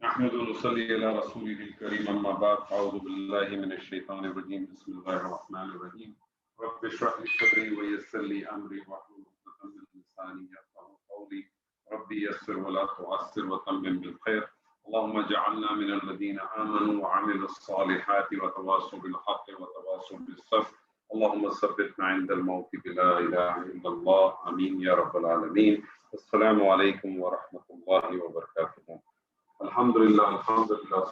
نحمد ونصلي على رسوله الكريم أما بعد أعوذ بالله من الشيطان الرجيم بسم الله الرحمن الرحيم رب اشرح لي صدري ويسر لي أمري واحلل عقدة من لساني يفقهوا قولي ربي يسر ولا تعسر وتمم بالخير اللهم اجعلنا من الذين آمنوا وعملوا الصالحات وتواصوا بالحق وتواصوا بالصبر اللهم ثبتنا عند الموت بلا إله إلا الله آمين يا رب العالمين. السلام عليكم ورحمة الله وبركاته. الحمدللہ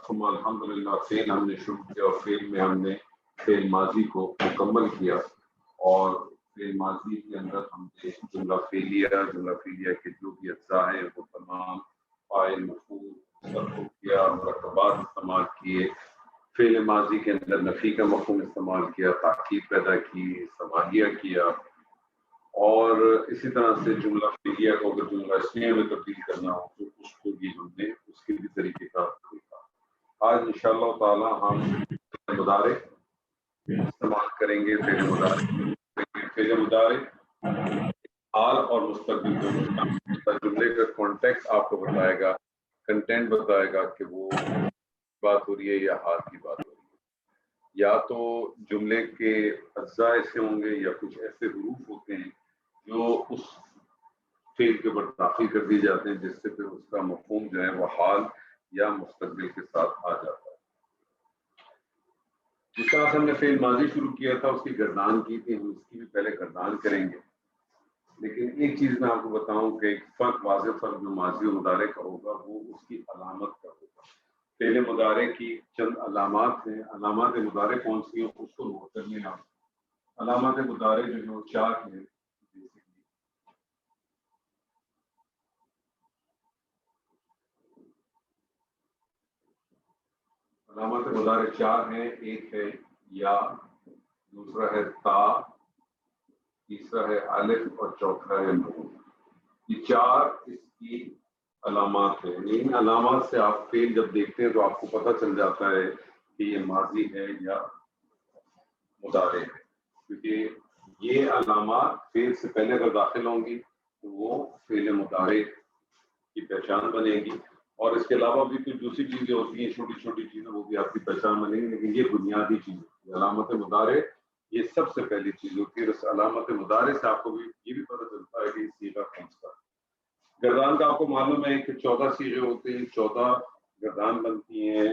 ثم الحمدللہ فعل ہم نے شروع کیا اور فعل میں ہم نے فعل ماضی کو مکمل کیا اور فعل ماضی کے اندر ہم نے جملہ فعلیہ کے جو بھی اجزاء ہیں وہ تمام فاعل مفعول مرفوع کیا مرکبات استعمال کیے فعل ماضی کے اندر نفی کا مفہوم استعمال کیا تاکید پیدا کی سواہیہ کیا اور اسی طرح سے جملہ فعلیہ کو اگر جملہ اسمیہ میں تبدیل کرنا ہو تو اس کو بھی ہم نے اس کے بھی طریقے کا دیکھا. آج انشاءاللہ تعالی ہم مضارع استعمال کریں گے. فعل مضارع حال اور مستقبل دونوں جملے کا کانٹیکسٹ آپ کو بتائے گا کنٹینٹ بتائے گا کہ وہ بات ہو رہی ہے یا حال کی بات ہو رہی ہے یا تو جملے کے اجزاء ایسے ہوں گے یا کچھ ایسے حروف ہوتے ہیں جو اس فعل کے اوپر داخل کر دی جاتے ہیں جس سے پھر اس کا مفہوم جو ہے وہ حال یا مستقبل کے ساتھ آ جاتا ہے. جس طرح سے ہم نے فعل ماضی شروع کیا تھا اس کی گردان کی تھی ہم اس کی بھی پہلے گردان کریں گے لیکن ایک چیز میں آپ کو بتاؤں کہ ایک فرق واضح فرق جو ماضی و مضارع کا ہوگا وہ اس کی علامت کا ہوگا. فعل مضارع کی چند علامات ہیں. علامات مضارع کون سی ہیں اس کو نوٹ کر لیں آپ. علامات مضارع جو ہے وہ چار ہیں. علامات مضارع چار ہیں. ایک ہے یا دوسرا ہے تا تیسرا ہے الف اور چوتھا ہے نون. یہ چار اس کی علامات ہیں. ان علامات سے آپ فعل جب دیکھتے ہیں تو آپ کو پتہ چل جاتا ہے کہ یہ ماضی ہے یا مضارع ہے کیونکہ یہ علامات فعل سے پہلے اگر داخل ہوں گی تو وہ فعل مضارع کی پہچان بنے گی اور اس کے علاوہ بھی کچھ دوسری چیزیں ہوتی ہیں چھوٹی چھوٹی چیزیں وہ بھی آپ کی پہچان بنے گی لیکن یہ بنیادی چیز ہوتی ہے. علامت مضارع یہ سب سے پہلی چیز ہوتی ہے. اس علامت مضارع سے آپ کو بھی یہ بھی پتہ چلتا ہے کہ یہ صیغہ کون سا. گردان کا آپ کو معلوم ہے کہ 14 صیغے ہوتے ہیں. 14 گردان بنتی ہیں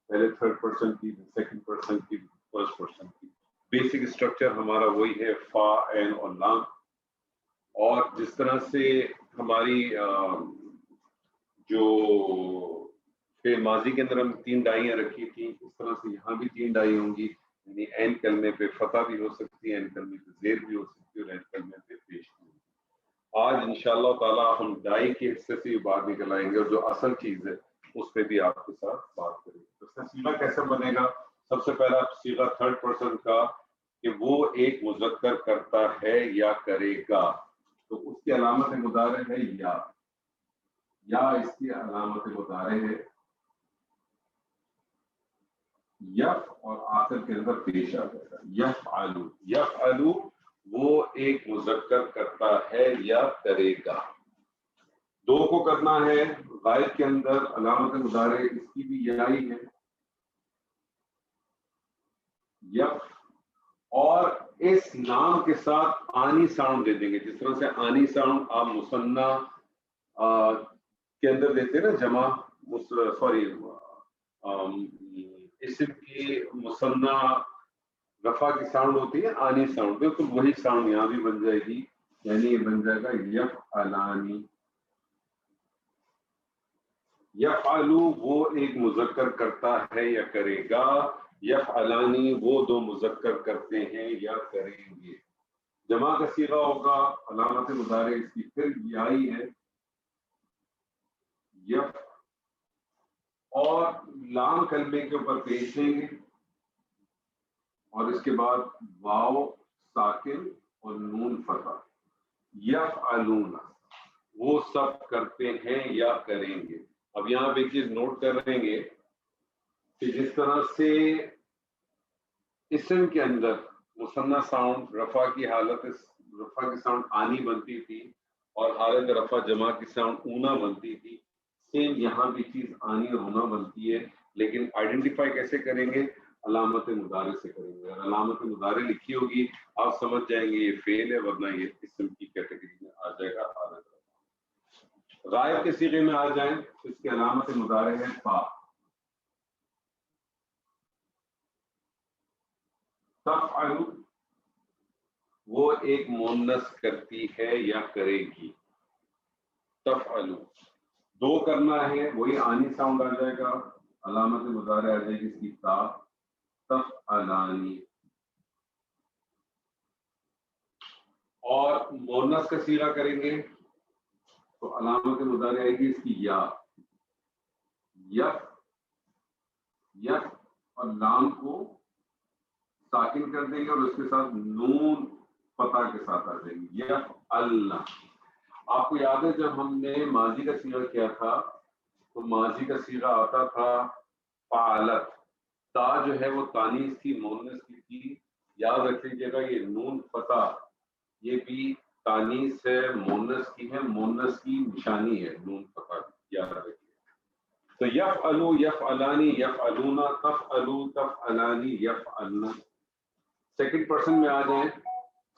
پہلے تھرڈ پرسن کی سیکنڈ پرسن کی فرسٹ پرسن کی. بیسک اسٹرکچر ہمارا وہی ہے فا عین اور لام. اور جس طرح سے ہماری جو فعل ماضی کے اندر ہم 3 ڈائیاں رکھی تھیں اس طرح سے یہاں بھی 3 ڈائی ہوں گی. یعنی عین کلمے پہ فتح بھی ہو سکتی ہے عین کلمے پہ زیر بھی ہو سکتی ہے اور عین کلمے پہ پیش بھی ہو سکتی ہے. آج انشاءاللہ تعالی ہم ڈائی کے حصے سے بھی باہر نکل آئیں گے اور جو اصل چیز ہے اس پہ بھی آپ کے ساتھ بات کریں گے. اس کا صیغہ کیسے بنے گا؟ سب سے پہلا صیغہ تھرڈ پرسن کا کہ وہ ایک مذکر کرتا ہے یا کرے گا تو اس کی علامت مضارع ہے یا اس کی علامت مضارع ہے یف اور آخر کے اندر پیش آ جائے گا یفعلو. یفعلو وہ ایک مذکر کرتا ہے یا کرے گا. دو کو کرنا ہے غائب کے اندر علامت مضارع اس کی بھی یائی ہے یف اور اس نام کے ساتھ آنی ساؤنڈ دے دیں گے. جس طرح سے آنی ساؤنڈ آپ مثنیٰ کے اندر دیتے ہیں نا جمع سوری اسم کی مثنیٰ رفع کی ساؤنڈ ہوتی ہے آنی ساؤنڈ بالکل وہی ساؤنڈ یہاں بھی بن جائے گی. یعنی یہ بن جائے گا یفعلانی. یفعلو وہ ایک مذکر کرتا ہے یا کرے گا. یفعلانی وہ دو مذکر کرتے ہیں یا کریں گے. جمع کا صیغہ ہوگا علامت مضارع اس کی پھر یائی ہے یف اور لام کلمے کے اوپر پیش دیں گے اور اس کے بعد واو ساکن اور نون فتح. یفعلون وہ سب کرتے ہیں یا کریں گے. اب یہاں پہ ایک چیز نوٹ کر رہیں گے کہ جس طرح سے اسم کے اندر مثنیٰ ساؤنڈ رفع کی حالت رفع کی ساؤنڈ آنی بنتی تھی اور حالت رفع جمع کی ساؤنڈ اونا بنتی تھی سیم یہاں بھی چیز آنی اور ہونا بنتی ہے، لیکن آئیڈینٹیفائی کیسے کریں گے؟ علامت مضارع سے کریں گے. اگر علامت مضارع لکھی ہوگی آپ سمجھ جائیں گے یہ فعل ہے، ورنہ یہ اسم کی کیٹیگری میں آ جائے گا. غائب کے صیغے میں آ جائیں تو اس کی علامت مضارع ہے فا. تفعل وہ ایک مؤنث کرتی ہے یا کرے گی. تفعل دو کرنا ہے، وہی آنی ساؤنڈ آ جائے گا، علامت مضارع آ جائے گی اس کی تا. تفعلانی. اور مؤنث کا صیغہ کریں گے تو علامت مضارع آئے گی اس کی یا. یف یف اور لام کو ساکن کر دیں گے اور اس کے ساتھ نون فتح کے ساتھ آ جائیں گے. یف اللہ. آپ کو یاد ہے جب ہم نے ماضی کا صیغہ کیا تھا تو ماضی کا صیغہ آتا تھا فعلت. تا جو ہے وہ تانیث تھی، مؤنث کی تھی. یاد رکھ لیجیے گا یہ نون فتح یہ بھی تانیث ہے، مؤنث کی ہے، مؤنث کی نشانی ہے نون فتح. یاد رکھیے. تو یفعلو یفعلانی یفعلونا تفعلو تفعلانی یفعلنا. سیکنڈ پرسن میں آ جائیں.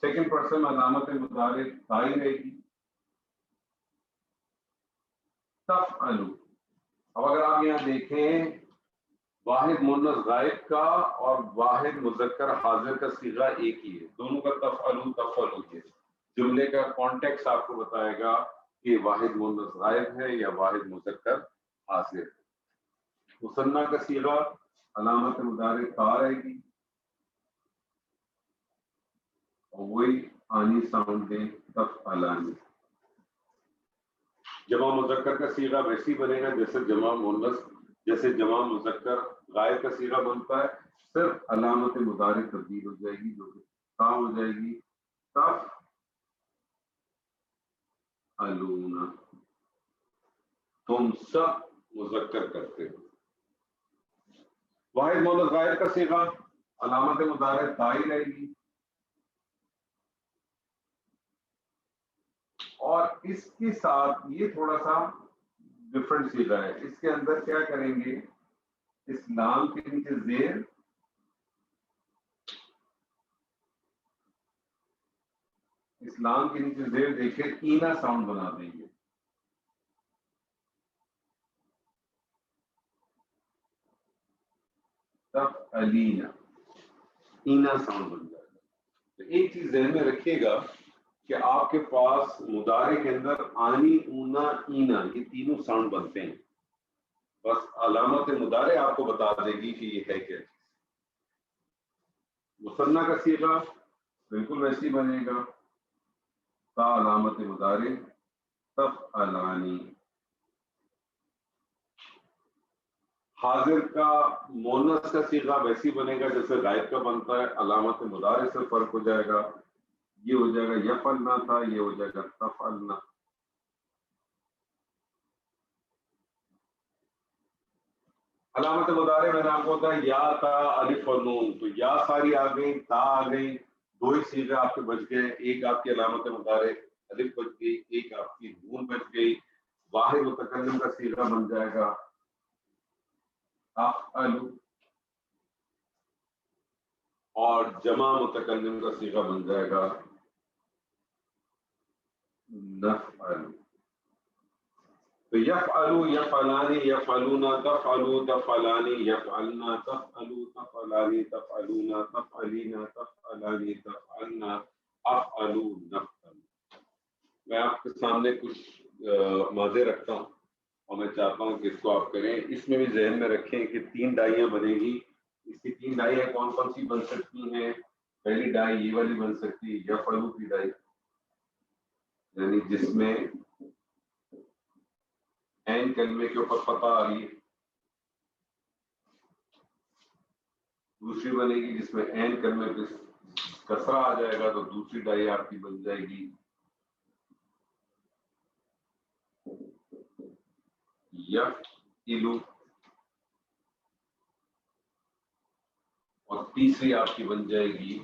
سیکنڈ پرسن میں علامت مضارع تائی رہے گی تفعلو. اب اگر آپ یہاں دیکھیں واحد مؤنث غائب کا اور واحد مذکر حاضر کا صیغہ ایک ہی ہے، دونوں کا تفعلو تفعلو ہے. جملے کا کانٹیکس آپ کو بتائے گا کہ واحد مؤنث غائب ہے یا واحد مذکر حاضر ہے. مثنیٰ کا صیغہ علامت مضارع تا رہے گی اور وہی آنی ساؤنڈ دیں تفعلانی. جمع مذکر کا صیغہ ویسے ہی بنے گا جیسے جمع مؤنث، جیسے جمع مذکر غائب کا صیغہ بنتا ہے، صرف علامت مضارع تبدیل ہو جائے گی جو کہ تا ہو جائے گی تفعلون. تم سب مذکر کرتے ہو. واحد مؤنث غائب کا صیغہ علامت مضارع تا ہی رہے گی اور اس کے ساتھ یہ تھوڑا سا ڈفرنٹ صیغہ ہے. اس کے اندر کیا کریں گے؟ اسلام کے نیچے زیر اسلام کے نیچے زیر دیکھیں اینا ساؤنڈ بنا دیں گے. تفعلینا اینا ساؤنڈ بن جائے گا. تو ایک چیز ذہن میں رکھیے گا کہ آپ کے پاس مضارع کے اندر آنی اونا اینا یہ تینوں ساؤنڈ بنتے ہیں، بس علامت مضارع آپ کو بتا دے گی کہ یہ ہے کیا چیز. مثنیٰ کا صیغہ بالکل ویسے ہی بنے گا تا علامت مضارع تفعلانی. حاضر کا مؤنث کا صیغہ ویسے ہی بنے گا جیسے غائب کا بنتا ہے، علامت مضارع سے فرق ہو جائے گا. یہ ہو جائے گا یفعلنا تھا، یہ ہو جائے گا تفعلنا. علامت مضارع میں نے آپ کو بتایا یا تا الف اور نون، تو یا ساری آ گئی، تا آ گئی، دو ہی صیغے آپ کے بچ گئے. ایک آپ کی علامت مضارع الف بچ گئی، ایک آپ کی نون بچ گئی. واحد متکلم کا صیغہ بن جائے گا افعلو اور جمع متکلم کا صیغہ بن جائے گا نفعل. تو یفعلو یفعلانی یفعلونا تفعلو تفعلانی یفعلنا تفعلو تفعلانی تفعلونا تفعلینا تفعلانی تفعلنا افعلو نفعل. میں آپ کے سامنے کچھ ماضی رکھتا ہوں اور میں چاہتا ہوں کہ اس کو آپ کریں. اس میں بھی ذہن میں رکھیں کہ 3 ڈائیاں بنے گی. اس کی 3 ڈائیاں کون کون سی بن سکتی ہیں؟ پہلی ڈائی یہ والی بن سکتی ہے یفعلو کی ڈائی، یعنی جس میں این کلمے کے اوپر فتح آ رہی ہے. دوسری بنے گی جس میں این کلمے پہ کسرہ آ جائے گا، تو دوسری ڈائی آپ کی بن جائے گی یفعلو، اور تیسری آپ کی بن جائے گی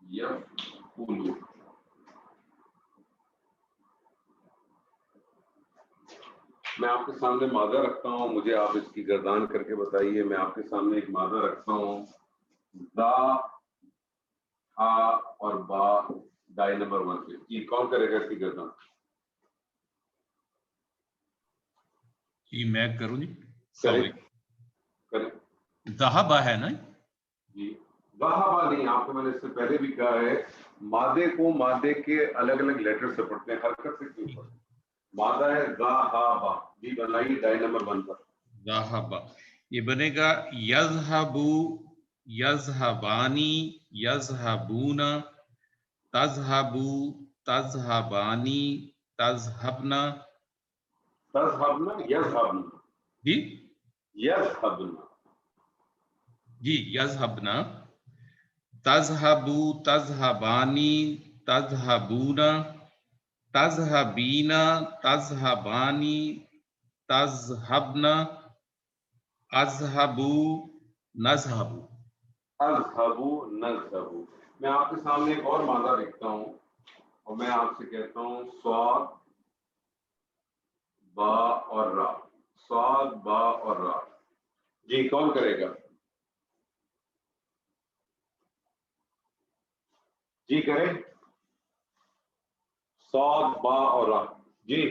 یفعلو. میں آپ کے سامنے مادہ رکھتا ہوں, مجھے آپ اس کی گردان کر کے بتائیے. میں آپ کے سامنے ایک مادہ رکھتا ہوں, دا ہا اور با ڈائی نمبر 1 پہ. جی کون کرے گا اس کی گردان؟ جی میں کروں جی. کریں. ذہبہ ہے نا جی ذہبہ نہیں, آپ کو میں نے اس سے پہلے بھی کہا ہے مادے کو مادے کے الگ الگ لیٹر سے پڑھتے ہیں, حرکت سے کیوں پڑھتے ہیں. مادہ ہے ذہبہ. جی بنائیے ڈائی نمبر 1 پر. ذہبہ یہ بنے گا یذہبو یذہبانی یذہبون تذہبو تذہبانی تذہبنا. تذہبنا یذہبنا. جی یذہبنا. جی یذہبنا. تذہبو تذہبانی تذہبون تذہبین تذہبانی تذہبنا اذہبو نذہبو. اذہبو نذہبو. میں آپ کے سامنے ایک اور مادہ لکھتا ہوں اور میں آپ سے کہتا ہوں صاد با اور را. صاد با اور را. جی کون کرے گا؟ جی کریں. صاد با اور را. جی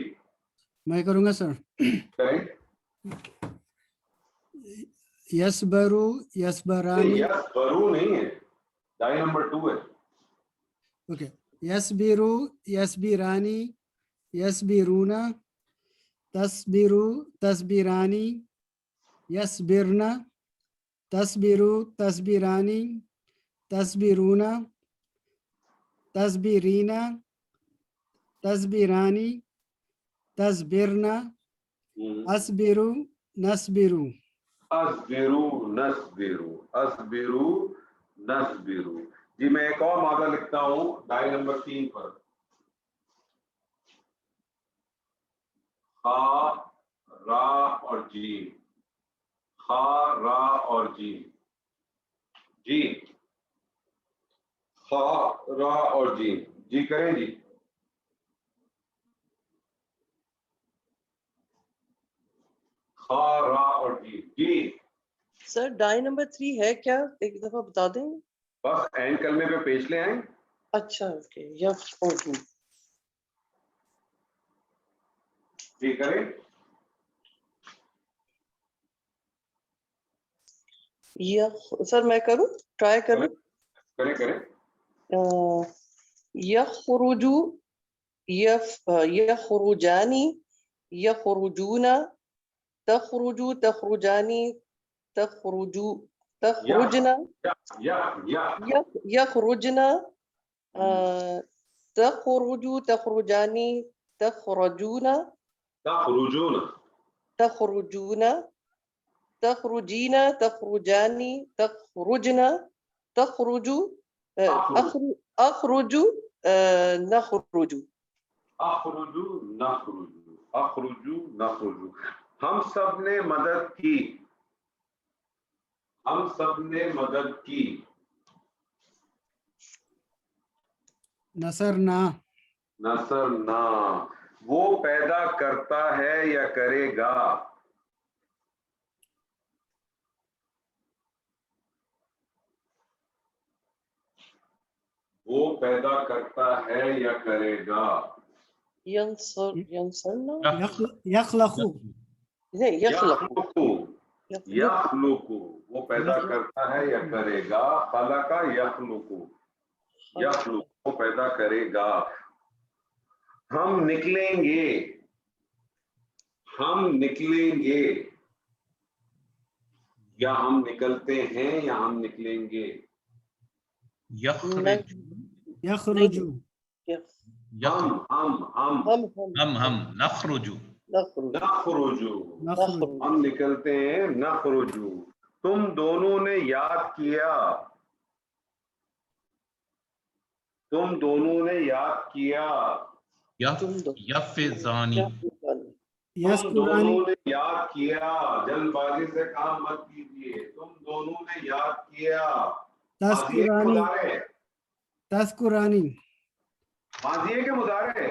میں کروں گا سر. کریں. یسبرو یسبرانی. یسبرو نہیں ہے, ڈائی نمبر 2 ہے. اوکے. یسبرو یسبرانی یسبرونا تصبرو تصبرانی یسبرنا تصبرو تصبرانی تصبرونا تصبرینا تصبرانی تصبرنا اصبرو نصبرو. اصبرو نصبرو. اصبرو نصبرو. جی میں ایک اور مادہ لکھتا ہوں ڈائی نمبر 3 پر. خا را اور جیم. خا را اور جیم. جی خا را اور جیم. جی کریں. جی خا را اور جیم. جی سر ڈائی نمبر 3 ہے کیا؟ ایک دفعہ بتا دیں. بس این کلمے پہ پیش لے آئیں. اچھا اوکے. یفقہو. جی کریں. سر میں کروں, ٹرائی کروں. کریں. یخرجو یخرجانی یخرجون تخرجو تخرجانی تخرجو تخرجنا یخرجنا تخرجو تخرجانی تخرجون تخرجون تخرجون تخرجین تخرجانی تخرجنا تخرجو اخرجو نخرجو. اخرجو نخرجو. اخرجو نخرجو. ہم سب نے مدد کی. ہم سب نے مدد کی. نصرنا. نصرنا. وہ پیدا کرتا ہے یا کرے گا؟ وہ پیدا کرتا ہے یا کرے گا؟ ینصرنا یخلقو. یخلقو. یخلقو. وہ پیدا کرتا ہے یا کرے گا؟ خلق یخلقو. یخلقو. وہ پیدا کرے گا. ہم نکلیں گے. ہم نکلیں گے. یا ہم نکلتے ہیں یا ہم نکلیں گے. یخرج یخرجو. ہم نخرجو. نخرجو. ہم نکلتے ہیں. نخرجو. تم دونوں نے یاد کیا. تم دونوں نے یاد کیا. یفزانی. تم دونوں نے یاد کیا. جلد بازی سے کام مت کیجیے. تم دونوں نے یاد کیا. تذکرانی. تذکرانی. ماضی ہے کہ مضارع ہے؟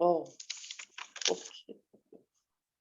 oh, okay.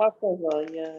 Hafaza, yeah.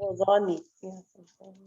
Fazani. Yeah, Fazani.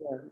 Yeah.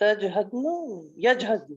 Tajhadna, Yajhadna,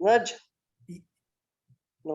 Waj. No,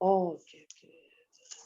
Oh, okay, okay.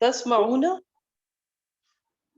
Tasma'una,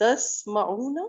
Tasma'una.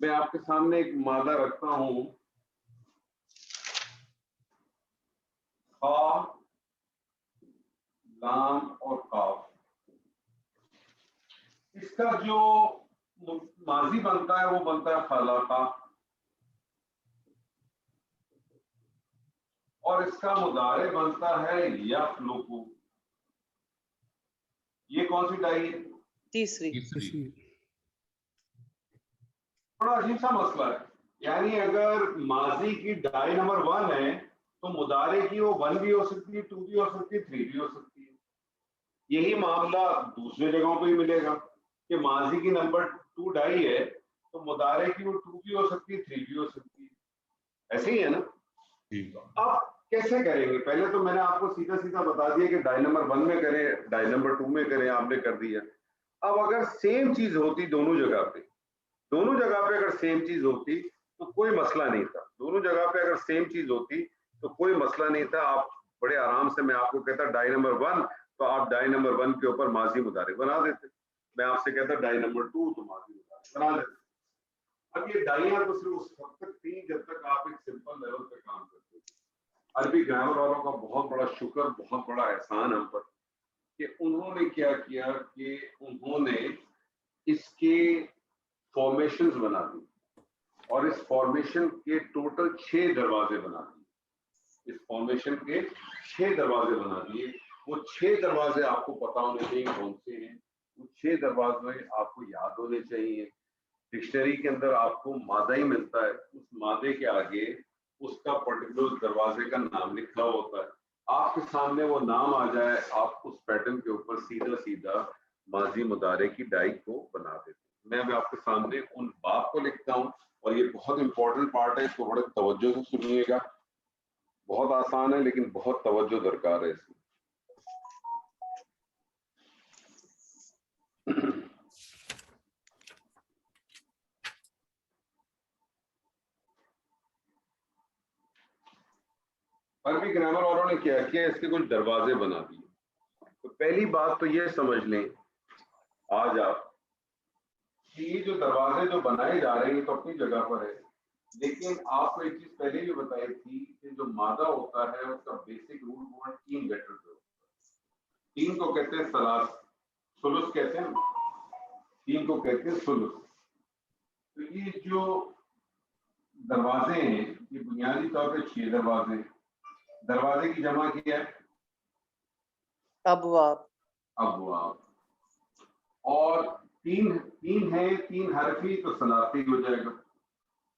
میں آپ کے سامنے ایک مادہ رکھتا ہوں خا، لام اور قاف. اس کا جو ماضی بنتا ہے وہ بنتا ہے خلقہ، اور اس کا مضارع بنتا ہے یخلق. یہ کون سی ڈائی ہے؟ تیسری. تیسری. بڑا عجیب سا مسئلہ ہے. یعنی اگر ماضی کی ڈائی نمبر 1 ہے تو مضارع کی وہ 1 بھی ہو سکتی ہے، 2 بھی ہو سکتی ہے، 3 بھی ہو سکتی ہے. یہی معاملہ دوسرے جگہوں پہ ہی ملے گا کہ ماضی کی نمبر 2 ڈائی ہے تو مضارع کی وہ 2 بھی ہو سکتی ہے، 3 بھی ہو سکتی ہے. ایسے ہی ہے نا؟ اب کیسے کریں گے؟ پہلے تو میں نے آپ کو سیدھا سیدھا بتا دیا کہ ڈائی نمبر 1 میں کریں، ڈائی نمبر 2 میں کریں، آپ نے کر دیا. اب اگر سیم چیز ہوتی دونوں جگہ پہ اگر سیم چیز ہوتی تو کوئی مسئلہ نہیں تھا. دونوں جگہ پہ اگر سیم چیز ہوتی تو کوئی مسئلہ نہیں تھا. آپ بڑے آرام سے، میں آپ کو کہتا ڈائی نمبر 1 تو آپ ڈائی نمبر 1 کے اوپر ماضی مضارع بنا دیتے. میں آپ سے کہتا ڈائی نمبر 2 تو ماضی مضارع بنا دیتے. اب یہ ڈائیاں تو صرف اس وقت تک تھی جب تک آپ ایک سمپل لیول پہ کام کرتے تھے. عربی گرامر والوں کا بہت بڑا شکر، بہت بڑا احسان ہم پر کہ انہوں نے کیا کیا کہ انہوں نے اس کے فارمیشنز بنا دی اور اس فارمیشن کے ٹوٹل 6 دروازے بنا دیے. اس فارمیشن کے 6 دروازے بنا دیے. وہ 6 دروازے آپ کو پتا ہونے چاہیے کون سے ہیں. وہ 6 دروازے آپ کو یاد ہونے چاہیے. ڈکشنری کے اندر آپ کو مادہ ہی ملتا ہے، اس مادے کے آگے اس کا پرٹیکولر دروازے کا نام لکھا ہوتا ہے. آپ کے سامنے وہ نام آ جائے، آپ اس پیٹرن کے اوپر سیدھا سیدھا ماضی مضارع کی ڈائی کو بنا دیتے. میں اب آپ کے سامنے ان باب کو لکھتا ہوں اور یہ بہت امپورٹنٹ پارٹ ہے، اس کو بڑے توجہ سے سنیے گا. بہت آسان ہے لیکن بہت توجہ درکار ہے اس میں. عربی گرامر والوں نے کیا کیا، اس کے کچھ دروازے بنا دیے. تو پہلی بات تو یہ سمجھ لیں آج آپ کہ یہ جو دروازے جو بنائے جا رہے ہیں تو اپنی جگہ پر ہے، لیکن آپ کو ایک چیز پہلے بھی بتائی تھی کہ جو مادہ ہوتا ہے اس کا بیسک رول بورڈ 3 لیٹر پہ ہوتا ہے. 3 کو کہتے ہیں ثلث کہتے ہیں، 3 کو کہتے ہیں ثلث. تو یہ جو دروازے ہیں یہ بنیادی طور پہ 6 دروازے ہیں. دروازے کی جمع کیا ہے؟ ابواب. اور 3 ہے، 3 حرفی تو ثلاثی ہو جائے گا.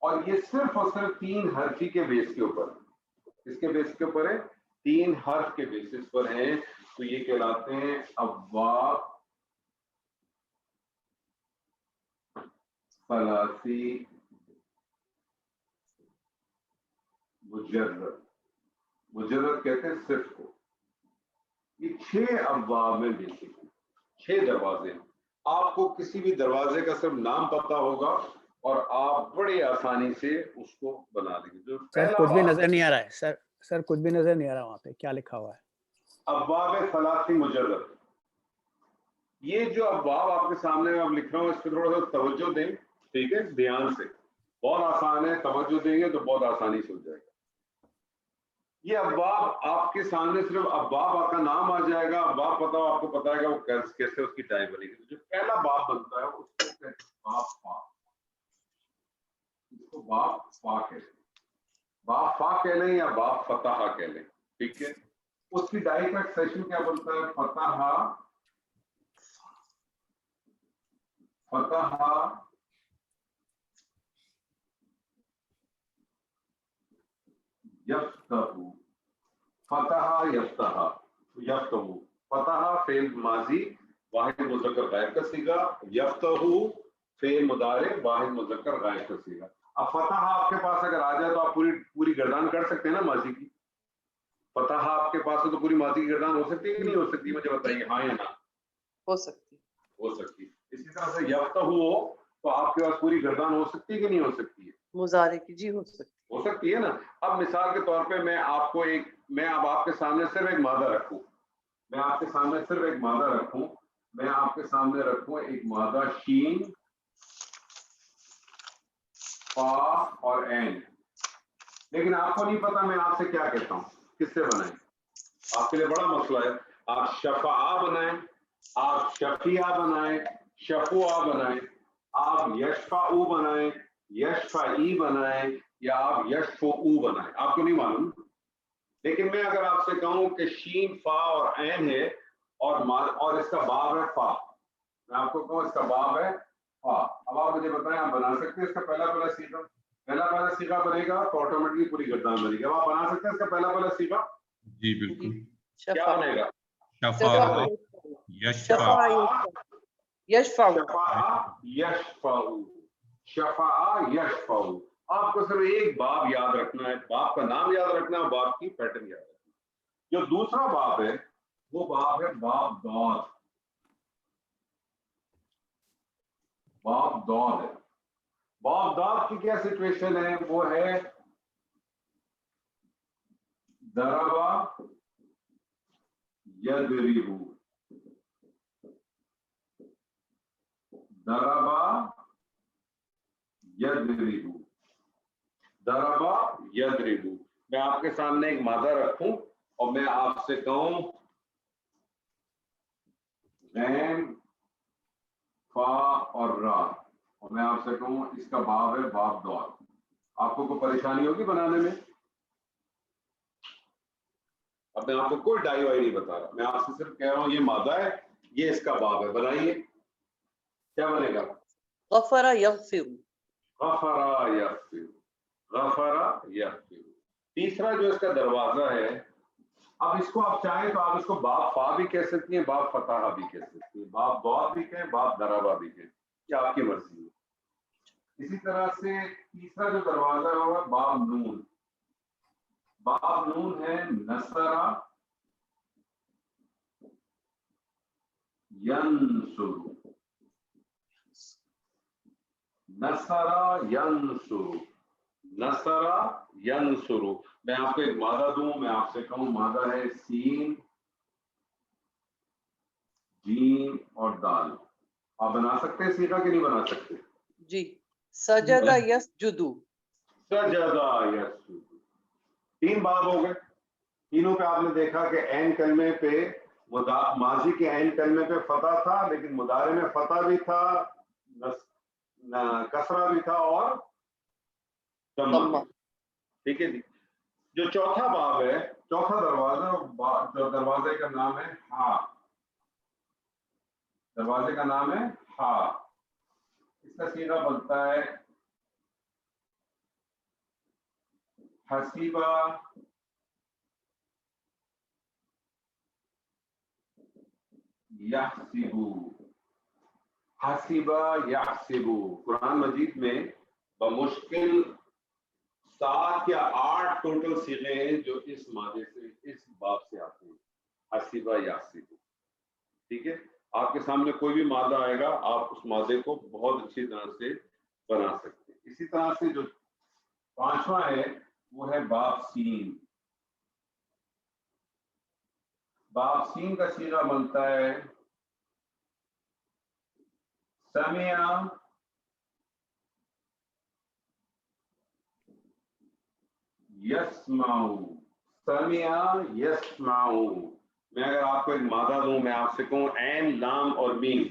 اور یہ صرف اور صرف 3 حرفی کے بیس کے اوپر. اس کے بیس کے اوپر ہے، 3 حرف کے بیسس پر ہیں. تو یہ کہلاتے ہیں ابواب ثلاثی مجرد کہتے ہیں صرف کو. یہ 6 ابواب میں بیسک 6 دروازے ہیں. آپ کو کسی بھی دروازے کا صرف نام پتا ہوگا اور آپ بڑی آسانی سے اس کو بنا دیں گے. سر کچھ بھی نظر نہیں آ رہا ہے. سر کچھ بھی نظر نہیں آ رہا وہاں پہ کیا لکھا ہوا ہے. ابواب ثلاثی مجرد. یہ جو ابواب آپ کے سامنے اب لکھ رہا ہوں اس پہ تھوڑا سا توجہ دیں، ٹھیک ہے، دھیان سے. بہت آسان ہے، توجہ دیں گے تو بہت آسانی سے ہو جائے گا. یہ ابواب آپ کے سامنے صرف ابواب آپ کا نام آ جائے گا، ابواب پتا ہو، آپ کو پتا ہے کہ وہ کیسے اس کی ٹائم بنے گی. جو پہلا باب بنتا ہے اس کو کہتے ہیں باب فا. اس کو باب فا کہتے ہیں. باب فا کہہ لیں یا باب فتح کہہ لیں، ٹھیک ہے. اس کی ڈائی کا ایکسپریشن کیا بنتا ہے؟ فتح یفتح، فتح یفتح یفتح. فتح فعل ماضی واحد مذکر غائب کا صیغہ، یفتح فعل مضارع واحد مذکر غائب کا صیغہ. اب فتح آپ کے پاس اگر آ جائے تو آپ پوری گردان کر سکتے ہیں نا ماضی کی. فتح آپ کے پاس ہے تو پوری ماضی کی گردان ہو سکتی ہے کہ نہیں ہو سکتی؟ مجھے بتائیے ہاں یا نہ. ہو سکتی. اسی طرح سے یفتح ہو تو آپ کے پاس پوری گردان ہو سکتی ہے کہ نہیں ہو سکتی ہے؟ مضارع کی جی ہو سکتی ہے نا. اب مثال کے طور پہ میں اب آپ کے سامنے صرف ایک مادہ رکھوں، میں آپ کے سامنے ایک مادہ شین فا اور این. لیکن آپ کو نہیں پتا میں آپ سے کیا کہتا ہوں, کس سے بنائیں. آپ کے لیے بڑا مسئلہ ہے. آپ شفاء بنائیں, آپ شفیع بنائیں, شفوع بنائیں, آپ یشفعو بنائیں, یشفعی بنائیں, یا آپ یشفعو بنائیں, آپ کو نہیں معلوم. لیکن میں اگر آپ سے کہوں کہ شین فا اور عین ہے اور اس کا باب ہے فا, میں آپ کو کہوں اس کا باب ہے فا, اب آپ مجھے بتائیں آپ بنا سکتے ہیں اس کا پہلا سیغہ بنے گا تو آٹومیٹکلی پوری گردان بنے گی. اب آپ بنا سکتے ہیں اس کا پہلا سیغہ جی بالکل. کیا بنے گا؟ شفا یشفع یشفع یشفع. آپ کو صرف ایک باب یاد رکھنا ہے, باب کا نام یاد رکھنا ہے, باب کی پیٹرن یاد رکھنا ہے. جو دوسرا باب ہے وہ باب ہے باب داد. باب داد ہے. باب داد کی کیا سچویشن ہے؟ وہ ہے ضربا یضرب, ضربا یضرب, ضربا یضرب. میں آپ کے سامنے ایک مادہ رکھوں اور میں آپ سے کہوں غین فا اور را, اور میں آپ سے کہوں اس کا باب ہے باب دعا. آپ کو کوئی پریشانی ہوگی بنانے میں؟ اب میں آپ کو کوئی ڈائی وائی نہیں بتا رہا, میں آپ سے صرف کہہ رہا ہوں یہ مادہ ہے, یہ اس کا باب ہے, بنائیے کیا بنے گا. غفر یغفر, غفر یغفر, غفر یغفر. تیسرا جو اس کا دروازہ ہے, اب اس کو آپ چاہیں تو آپ اس کو باب فا بھی کہہ سکتی ہیں, باب فتح بھی کہہ سکتی ہیں, باب دعا بھی کہیں, باب ضربہ بھی کہیں, یہ آپ کی مرضی ہے. اسی طرح سے تیسرا جو دروازہ ہے وہ باب نون. باب نون ہے نصرہ ینصر, نصرہ ینصر, نصرہ ینصر. میں آپ کو ایک مادہ دوں, میں آپ سے کہوں مادہ ہے سین جیم اور دال. آپ بنا سکتے ہیں سیکھا کہ نہیں بنا سکتے؟ جی. سجد یسجد, سجدہ یسجد. تین باب ہو گئے. تینوں پہ آپ نے دیکھا کہ عین کلمے پہ ماضی کے عین کلمے پہ فتح تھا, لیکن مضارع میں فتح بھی تھا, کسرہ بھی تھا اور ضمہ. ٹھیک ہے جی. جو چوتھا باب ہے, چوتھا دروازہ, جو دروازے کا نام ہے ہا, دروازے کا نام ہے ہا. اس کا سیغہ بنتا ہے حسیبہ یحسبو, حسیبہ یحسبو. قرآن مجید میں بمشکل 7 یا 8 ٹوٹل صیغے ہیں جو اس مادے سے, اس باب سے آتے ہیں, حسیبہ یحسبو. ٹھیک ہے, آپ کے سامنے کوئی بھی مادہ آئے گا, آپ اس مادے کو بہت اچھی طرح سے بنا سکتے ہیں. اسی طرح سے جو پانچواں ہے وہ ہے باب سین. باب سین کا صیغہ بنتا ہے سمع یسمع, سمع یسمع. میں اگر آپ کو ایک مادہ دوں, میں آپ سے کہوں عین لام اور میم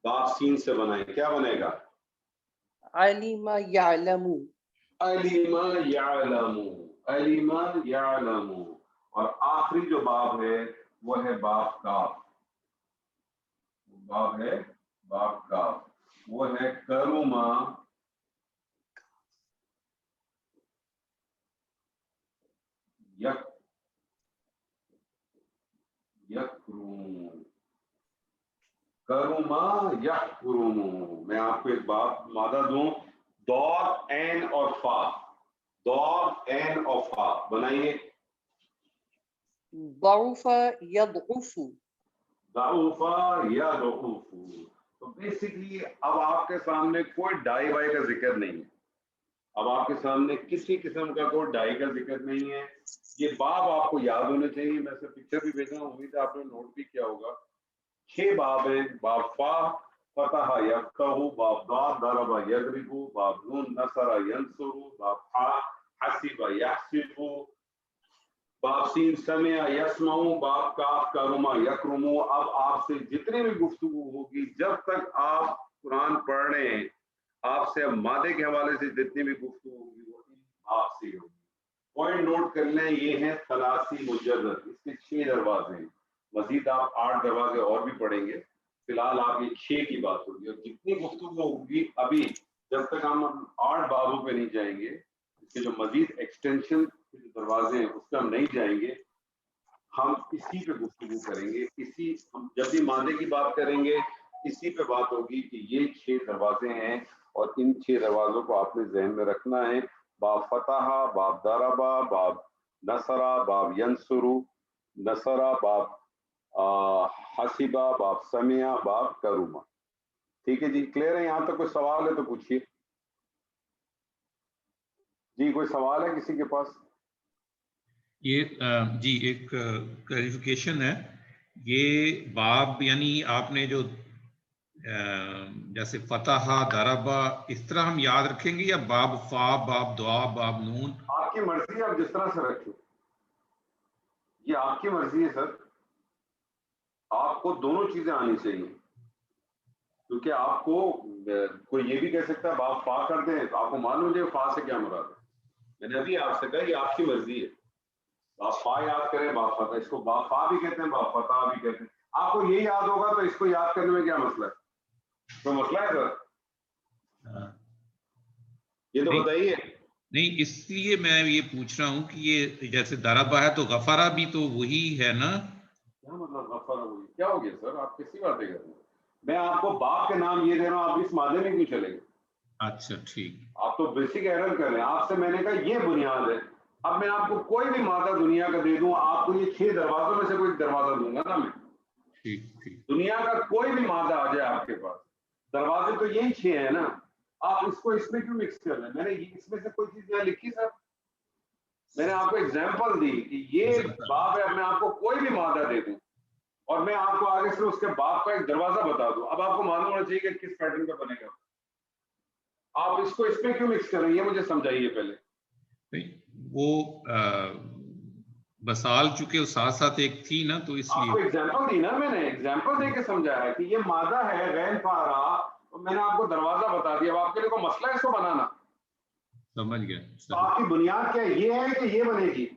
باب سین سے بنائیں, کیا بنے گا؟ علم یعلم, علم یعلم, علم یعلم. اور آخری جو باب ہے وہ ہے باب کاف. باب ہے باب کاف, وہ ہے کرما یکرم, کرما یکرم. میں آپ کو ایک بات مادہ دوں, ضاد عین اور فا, ضاد عین اور فا, بنائیے. ضعف یضعف, ضعف یضعف. تو بیسیکلی اب آپ کے سامنے کوئی ڈائی وائی کا ذکر نہیں ہے, اب آپ کے سامنے کسی قسم کا کوئی ڈائی کا ذکر نہیں ہے. یہ باب آپ کو یاد ہونے چاہیے, میں سے پکچر بھی بھیجا ہوں, امید ہے آپ نے نوٹ بھی کیا ہوگا. 6 باب ہیں, باب فا, فتح یفتح، باب ضاد ضرب یضرب، باب نون نصر ینصر، باب حا حسب یحسب، باب سین سمع یسمع، باب کاف کرما یکرم. اب آپ سے جتنی بھی گفتگو ہوگی جب تک آپ قرآن پڑھ رہے ہیں، آپ سے مادے کے حوالے سے جتنی بھی گفتگو ہوگی وہ آپ سے ہوگی. پوائنٹ نوٹ کر لیں، یہ ہیں ثلاثی مجرد، اس کے 6 دروازے ہیں. مزید آپ 8 دروازے اور بھی پڑھیں گے، فی الحال آپ یہ 6 کی بات ہوگی. اور جتنی گفتگو ہوگی ابھی جب تک ہم 8 بابوں پہ نہیں جائیں گے، اس کے جو مزید ایکسٹینشن دروازے ہیں اس پہ ہم نہیں جائیں گے، ہم اسی پہ گفتگو کریں گے. اسی ہم جب بھی مادے کی بات کریں گے اسی پہ بات ہوگی کہ یہ 6 دروازے ہیں اور ان 6 دروازوں کو آپ نے ذہن میں رکھنا ہے. باب فتح، باب ضربہ، باب نصرہ، باب ینصرو، نصرہ، باب حسبہ، باب سمعہ، باب کرما. ٹھیک ہے جی، کلیئر ہے؟ یہاں تک کوئی سوال ہے تو پوچھیے. جی کوئی سوال ہے کسی کے پاس؟ یہ جی ایک کلیریفیکیشن ہے، یہ باب یعنی آپ نے جو جیسے فتح ضربہ اس طرح ہم یاد رکھیں گے، یا باب فا، باب دعا، باب نون؟ آپ کی مرضی ہے، آپ جس طرح سے رکھیں، یہ آپ کی مرضی ہے سر. آپ کو دونوں چیزیں آنی چاہیے، کیونکہ آپ کو کوئی یہ بھی کہہ سکتا ہے باب فا کر دیں تو آپ کو معلوم ہو جائے فا سے کیا مراد ہے. میں نے ابھی آپ سے کہا یہ آپ کی مرضی ہے، باب فا یاد کریں، باب فتح، اس کو باب فا بھی کہتے ہیں، باب فتح بھی کہتے ہیں. آپ کو یہ یاد ہوگا تو اس کو یاد کرنے میں کیا مسئلہ ہے؟ تو مسئلہ ہے سر؟ یہ تو بتائیے. نہیں، اس لیے میں یہ پوچھ رہا ہوں کہ یہ جیسے ضربہ ہے تو غفرہ بھی تو وہی ہے نا؟ کیا مطلب غفر ہوئی؟ کیا ہو گیا سر؟ آپ کسی باتیں کر رہے ہیں؟ میں آپ کو باپ کے نام یہ دے رہا ہوں، آپ اس مادے میں کیوں چلے گئے؟ اچھا ٹھیک. آپ تو بیسک ایرر کر رہے ہیں. آپ سے میں نے کہا یہ بنیاد ہے. اب میں آپ کو کوئی بھی مادہ دنیا کا دے دوں، آپ کو یہ 6 دروازوں میں سے کوئی دروازہ دوں گا نا میں. ٹھیک ٹھیک. دنیا کا کوئی بھی مادہ آ جائے آپ کے پاس، دروازے تو یہی 6 ہیں نا. آپ اس کو اس میں کیوں مکس کر رہے ہیں؟ میں نے اس میں سے کوئی چیز یہاں لکھی سر؟ میں نے آپ کو ایگزامپل دی کہ یہ باب ہے. میں آپ کو کوئی بھی مادہ دے دوں اور میں آپ کو آگے سے اس کے باپ کا ایک دروازہ بتا دوں، اب آپ کو معلوم ہونا چاہیے کہ کس پیٹرن پہ بنے گا. آپ اس کو اس میں کیوں مکس کر رہے ہیں یہ مجھے سمجھائیے پہلے. وہ بسال چکے ساتھ ساتھ ایک تھی نا، تو اس آپ کو لیے ایگزامپل دی نا، میں نے ایگزامپل دے کے سمجھایا کہ یہ مادہ ہے غین فارا، میں نے آپ کو دروازہ بتا دیا. اب آپ کے لیے کوئی مسئلہ ہے اس کو بنانا؟ سمجھ گیا. تو آپ کی بنیاد کیا ہے؟ یہ ہے کہ یہ بنے گی؟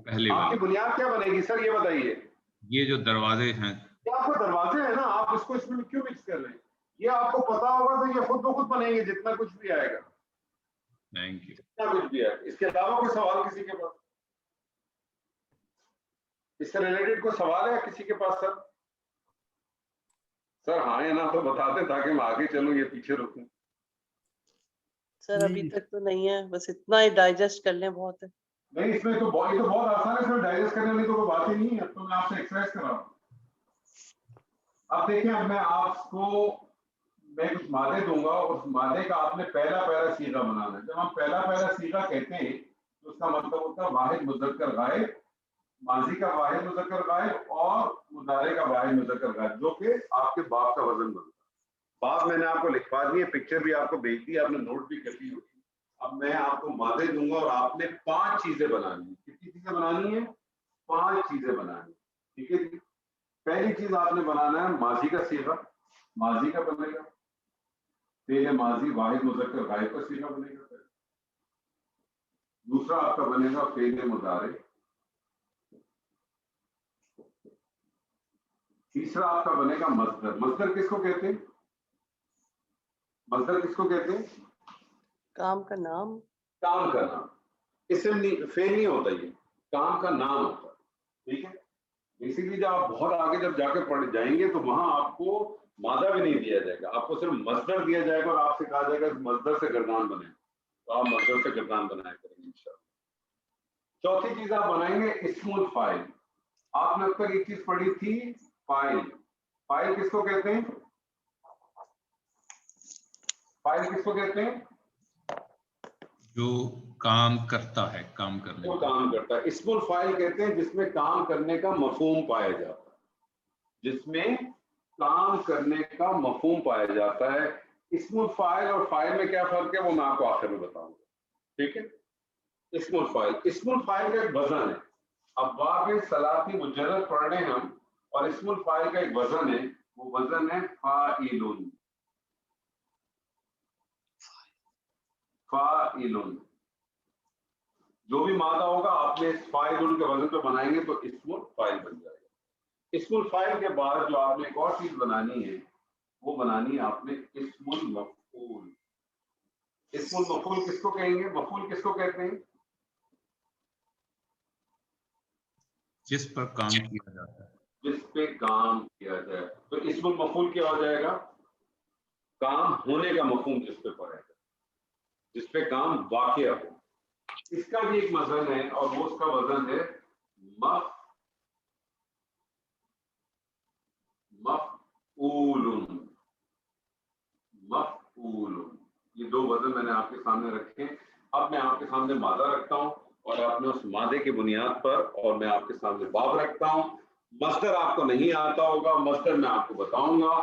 پہلے آپ کی بنیاد کیا بنے گی سر یہ بتائیے؟ یہ جو دروازے ہیں، یہ آپ کو دروازے ہیں نا، آپ اس کو اس میں کیوں مکس کر رہے ہیں؟ یہ آپ کو پتا ہوگا تو یہ خود بخود بنیں گے جتنا کچھ بھی آئے گا. Thank you. جتنا کچھ بھی ہے. اس کے علاوہ کوئی سوال کسی کے پاس؟ اس سے ریلیٹڈ کوئی سوال ہے کسی کے پاس سر؟ سر ہاں یا نہ تو بتاتے تاکہ میں آگے چلوں، یہ پیچھے رکوں. سر ابھی تک تو نہیں ہے، بس اتنا ہی ڈائجسٹ کر لیں بہت ہے. نہیں اس میں تو بہت آسان ہے سر، ڈائجسٹ کرنے والی تو کوئی بات ہی نہیں ہے. اب تو میں آپ سے ایکسرسائز کر رہا ہوں. اب دیکھیں، اب میں آپ کو کچھ مادے دوں گا، اس مادے کا آپ نے پہلا صیغہ بنانا ہے. جب ہم پہلا صیغہ کہتے ہیں تو اس کا مطلب ہوتا ہے واحد مذکر غائب، ماضی کا واحد مذکر غائب اور مضارع کا واحد مذکر غائب، جو کہ آپ کے باپ کا وزن بنتا ہے. باپ میں نے آپ کو لکھوا دی ہے، پکچر بھی آپ کو بھیج دی، آپ نے نوٹ بھی کر لی ہوگی. اب میں آپ کو مادے دوں گا اور آپ نے 5 چیزیں بنانی ہیں. کتنی چیزیں بنانی ہیں؟ 5 چیزیں بنانی ہیں. ٹھیک ہے جی. پہلی چیز آپ نے بنانا ہے ماضی کا صیغہ، ماضی کا بنے گا. فعل ماضی واحد مذکر غائب کا صیغہ بنے گا. دوسرا آپ کا بنے گا فعل مضارع. تیسرا آپ کا بنے گا مصدر. مصدر کس کو کہتے ہیں؟ مصدر کس کو کہتے ہیں؟ کام کا نام. کام کا نام. اسم نہیں، فعل نہیں ہوتا، یہ کام کا نام ہوتا ہے. ٹھیک ہے. اسی لیے جب آپ بہت آگے جب جا کے پڑھ جائیں گے تو وہاں آپ کو مادہ بھی نہیں دیا جائے گا، آپ کو صرف مصدر دیا جائے گا اور آپ سے کہا جائے گا مصدر سے گردان بنے، تو آپ مصدر سے گردان بنایا کریں گے انشاءاللہ. چوتھی چیز آپ بنائیں گے اسم الفاعل. آپ نے اب تک ایک چیز پڑھی تھی فاعل. فاعل کس کو کہتے ہیں؟ فاعل کس کو کہتے ہیں؟ جو کام کرتا ہے، کام کرنے وہ کا. کام کرتا ہے. اسم الفاعل کہتے ہیں جس میں کام کرنے کا مفہوم پایا جاتا ہے، جس میں کام کرنے کا مفہوم پایا جاتا ہے. اسم الفاعل اور فاعل میں کیا فرق ہے وہ میں آپ کو آخر میں بتاؤں گا. ٹھیک ہے. اسم الفاعل کا ایک وزن ہے. اب باب صلاتی مجرد پڑھ رہے ہیں ہم, اور اسم الفاعل کا ایک وزن ہے, وہ وزن ہے فاعلون. فاعلون جو بھی مادہ ہوگا آپ نے اس فاعلون کے وزن پہ بنائیں گے تو اسم الفاعل بن جائے گا. اسم الفاعل کے بعد جو آپ نے ایک اور چیز بنانی ہے وہ بنانی ہے آپ نے اسم المفعول. اسم المفعول کس کو کہیں گے؟ مفعول کس کو کہتے ہیں؟ جس پر کام کیا جاتا ہے. جس پہ کام کیا جائے. تو اسم المفعول کیا ہو جائے گا؟ کام ہونے کا مفہوم جس پہ پڑے گا, جس پہ کام واقع ہو. اس کا بھی ایک وزن ہے اور وہ اس کا وزن ہے مفعول. مفعول. یہ دو وزن میں نے آپ کے سامنے رکھے. اب میں آپ کے سامنے مادہ رکھتا ہوں اور آپ نے اس مادے کی بنیاد پر اور میں آپ کے سامنے باب رکھتا ہوں. مصدر آپ کو نہیں آتا ہوگا, مصدر میں آپ کو بتاؤں گا.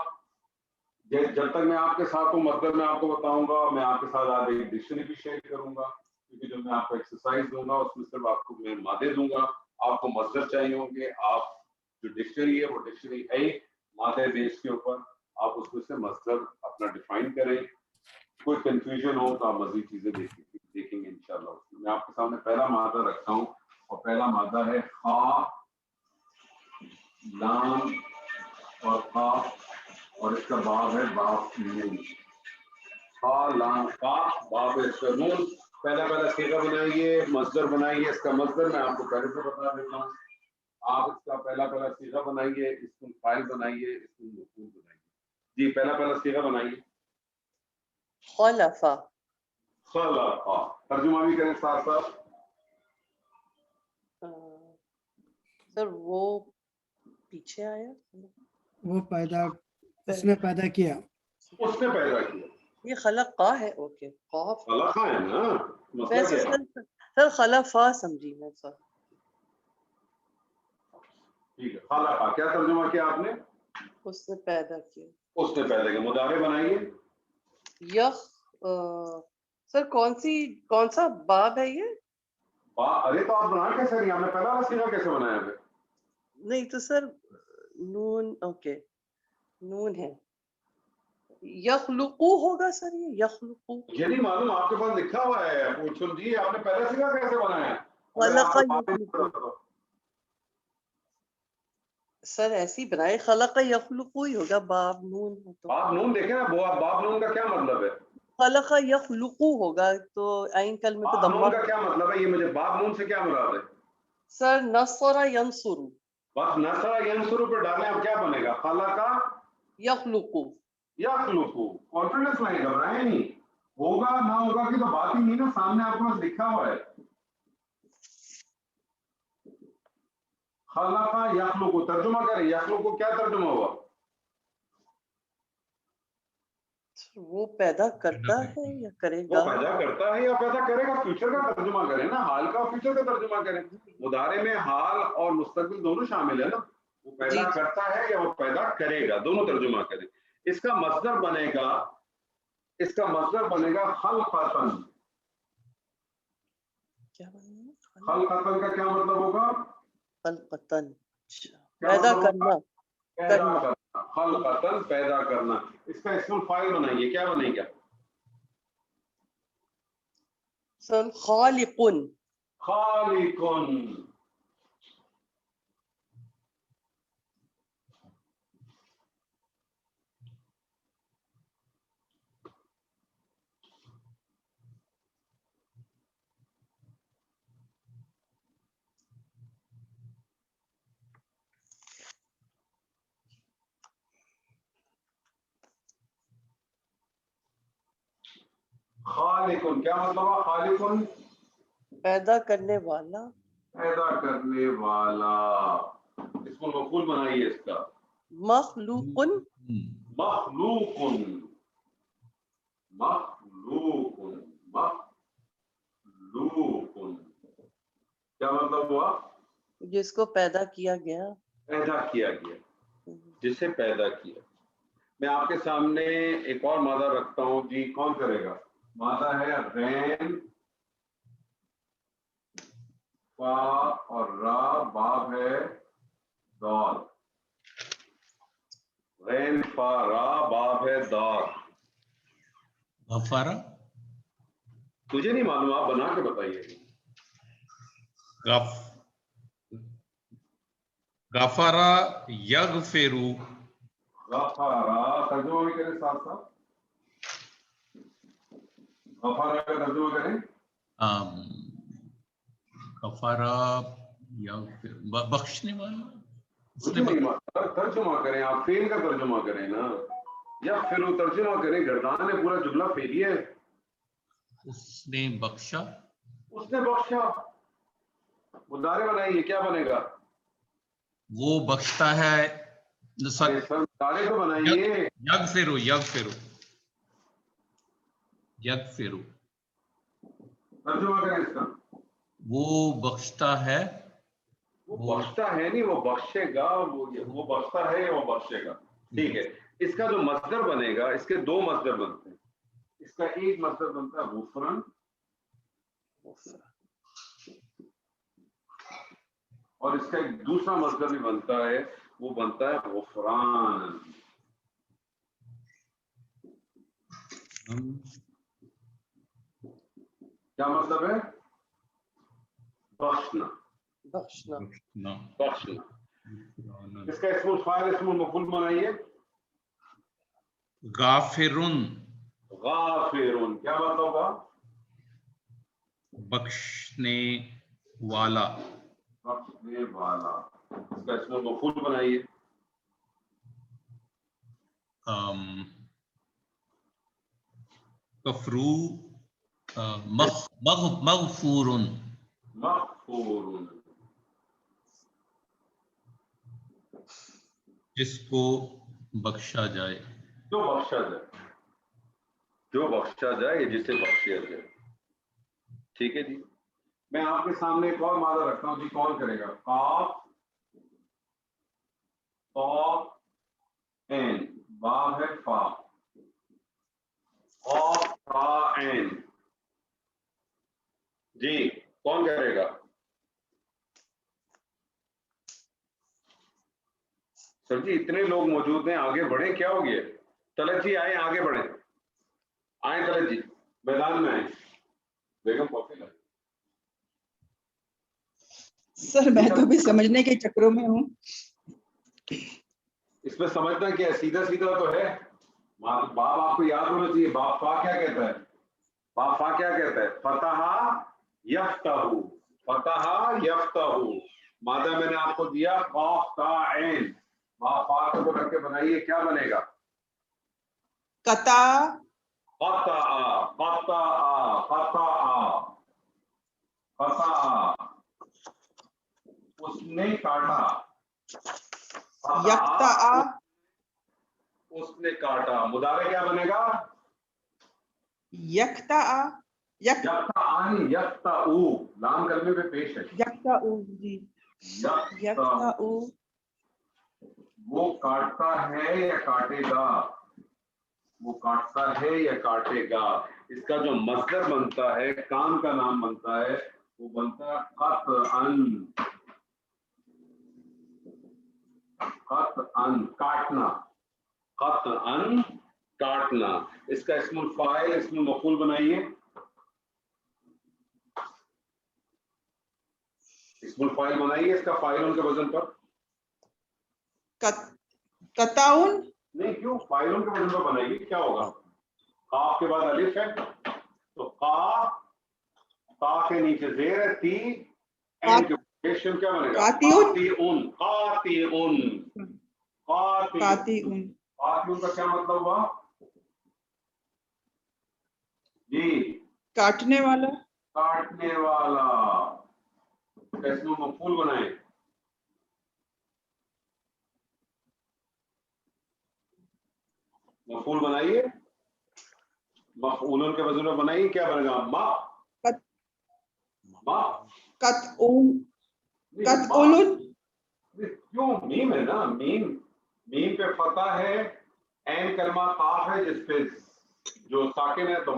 جب تک میں آپ کے ساتھ ہوں مصدر میں آپ کو بتاؤں گا. میں آپ کے ساتھ آج ایک ڈکشنری بھی شیئر کروں گا, کیونکہ جب میں آپ کو ایکسرسائز دوں گا اس میں صرف آپ کو میں مادے دوں گا. آپ کو مصدر چاہیے ہوں گے. آپ جو ڈکشنری ہے وہ ڈکشنری ہے مادے بیس کے اوپر, آپ اس میں سے مصدر اپنا ڈیفائن کریں. کوئی کنفیوژن ہو تو آپ مزید چیزیں دیکھیں گے انشاءاللہ. میں آپ کے سامنے پہلا مادہ رکھتا ہوں اور پہلا مادہ ہے خا, لام اور قاف, اور اس کا باب ہے باب نون. خا لام قاف باب اس کا نون. پہلا صیغہ بنائیے, مصدر بنائیے. اس کا مصدر میں آپ کو پہلے سے بتا دیتا ہوں. آپ اس کا پہلا صیغہ بنائیے, اس کو فاعل بنائیے, اس کو مفعول بنائیے. جی پہلا صیغہ بنائیے. خلفا. خلفا. ترجمہ بھی کریں ساتھ ساتھ. سر وہ پیچھے آیا, وہ پیدا, اس نے پیدا کیا. اس نے پیدا کیا. یہ خلقا ہے. اوکے قاف خلقا ہے نا, مسئلہ ویسے کیا ہے؟ سر خلفا سمجھی میں سر. ٹھیک ہے. خلقا کیا ترجمہ کیا آپ نے؟ اس نے پیدا کیا. اس نے پیدا کیا. مضارع بنائیے. یخ سر کون سا باب ہے یہ؟ ارے تو آپ بنا کیسے رہی؟ آپ نے پہلا صیغہ کیسے بنایا پھر؟ نہیں تو سر نون. اوکے نون ہے. یخلقو ہوگا سر, یہ یخلقو. یہ نہیں معلوم, آپ کے پاس لکھا ہوا ہے. پوچھو جی آپ نے پہلا صیغہ کیسے بنایا؟ خلق یخلقو سر ایسی بنائے. خلق یخلقو ہی ہوگا. باب نون ہے تو باب نون دیکھیں نا, باب نون کا کیا مطلب ہے؟ خلق یخلقو ہوگا تو عین کلمے کو باب دمہ. نون کا کیا مطلب ہے یہ مجھے باب نون سے کیا مراد ہے؟ سر نصر ینصر. بس نصر ینصر پہ ڈالیں اب کیا بنے گا؟ خلق یخلقو. یخلقو. کانفیڈنس نہیں, گھبرائیں نہیں. ہوگا نہ ہوگا کی تو بات ہی نہیں نا, سامنے آپ کے پاس لکھا ہوا ہے. خلق یخلقو. ترجمہ کریں. یخلقو کیا ترجمہ ہوا؟ وہ پیدا کرتا ہے یا کرے وہ گا؟ پیدا کرتا ہے یا پیدا کرے گا. فیوچر کا ترجمہ کریں نا, حال کا اور فیوچر کا ترجمہ کریں. مضارع میں حال اور مستقبل دونوں شامل ہے نا. وہ پیدا کرتا ہے یا وہ پیدا کرے گا, دونوں ترجمہ کریں. اس کا مصدر بنے گا خلقتن. خلقتن کا کیا مطلب ہوگا؟ خلقتن پیدا کرنا. خلقتن پیدا کرنا. اس کا اسم الفاعل بنائیے. کیا بنے گا؟ سن خالقن. خالقن. خالقن کیا مطلب ہے؟ خالقن پیدا کرنے والا. پیدا کرنے والا. اس کو مفعول بنائیے. اس کا مخلوقن. مخلوقن. مخلوقن. مخلوقن کیا مطلب ہوا؟ جس کو پیدا کیا گیا. پیدا کیا گیا, جسے پیدا کیا. میں آپ کے سامنے ایک اور مادہ رکھتا ہوں جی، کون کرے گا؟ مادہ ہے غین فا اور را، باب ہے دال. غین فا را، باب ہے دال. غفارہ تجھے نہیں معلوم، آپ بنا کے بتائیے. غفارہ یغفرو. غفارا ترجمہ بھی کریں ساتھ ساتھ. غفارا کا ترجمہ کریں. غفارہ یغفر بخشنے والا. اس مجھے نے نہیں معلوم، ترجمہ کریں آپ، فیل کا ترجمہ کریں نا، یا پھر وہ ترجمہ کریں. گردان نے پورا جملہ پھیلی ہے. اس نے بخشا. اس نے بخشا. مضارع بنائیے، کیا بنے گا؟ وہ بخشتا ہے. ارے سر مضارع تو بنائیے. یغفرو یغفرو یغفرو. ترجمہ کریں اس کا. وہ بخشتا ہے. وہ بخشتا ہے نہیں، وہ بخشے گا. وہ بخشتا ہے یا وہ بخشے گا. ٹھیک ہے. اس کا جو مصدر بنے گا، اس کے دو مصدر بنتے ہیں. اس کا ایک مصدر بنتا ہے غفران، اور اس کا ایک دوسرا مصدر بھی بنتا ہے، وہ بنتا ہے غفران. کیا مطلب ہے؟ بخشنا. بخشنا. بخشنا. اس کا اسم الفاعل اسم المفعول بنائیے. غافرن. غافرون کیا مطلب ہوگا؟ بخشنے والا. بخشنے والا. اس کا اسم المفعول بنائیے. کفرو. مغفورن. مغفور. جس کو بخشا جائے. جو بخشا جائے. جو بخشا جائے، جسے بخشیا جائے. ٹھیک ہے جی. میں آپ کے سامنے ایک اور مادہ رکھتا ہوں جی، کون کرے گا؟ قاف طا عین، باب ہے فا. قاف طا عین. جی کون کرے گا؟ سر جی اتنے لوگ موجود ہیں، آگے بڑھیں. کیا ہو گیا؟ طلعت جی آئیں، آگے بڑھیں. آئیں طلعت جی، میدان میں آئیں. بیگم کافی لائیں. سر میں تو بھی سمجھنے کے چکروں میں ہوں. اس میں سمجھنا کیا ہے؟ سیدھا سیدھا تو ہے. باپ آپ کو یاد ہونا چاہیے. باپ فا کیا کہتا ہے؟ باپ فا کیا کہتا ہے؟ فتح یفتح. فتح یفتح. مادہ میں نے آپ کو دیا قاف تا عین. باپ فا کو رکھ کے بنائیے، کیا بنے گا؟ قطع. قطع. قطع. قطع. قطع. اس نے کاٹا. یقطع. اس نے کاٹا. مضارع کیا بنے گا؟ یقطع. یقطع. یقطع. لام کلمے پہ پیش ہے. یقطع. جی یقطع. وہ کاٹتا ہے یا کاٹے گا؟ وہ کاٹتا ہے یا کاٹے گا. اس کا جو مصدر بنتا ہے، کام کا نام بنتا ہے، وہ بنتا ہے قطعاً. قطعاً کاٹنا. قطعاً کاٹنا. اس کا اسم الفاعل اسم المفعول بنائیے. اسم الفاعل بنائیے اس کا فاعلون کے وزن پر. قطعون. نہیں کیوں؟ فاعلون کے وزن پر بنائیے. کیا ہوگا؟ قاف کے بعد الف ہے، تو قا، تا کے نیچے زیر ہے، تی، این کے پیشن کیا بنے گا؟ قاطعون. قاطعون. قاطعون. قاطعون کا کیا مطلب ہوا؟ جی کاٹنے والا. کاٹنے والا. اسم مفعول بنائیں. مفعول بنائیے. مفعولن کے وزن پر بنائیے. کیا بنے گا؟ ما. ما. قطعون. قطعون. کیوں؟ میم ہے نا. میم. میم پہ فتح ہے، این کلمہ قاف ہے جس پہ جو ساکن ہے تو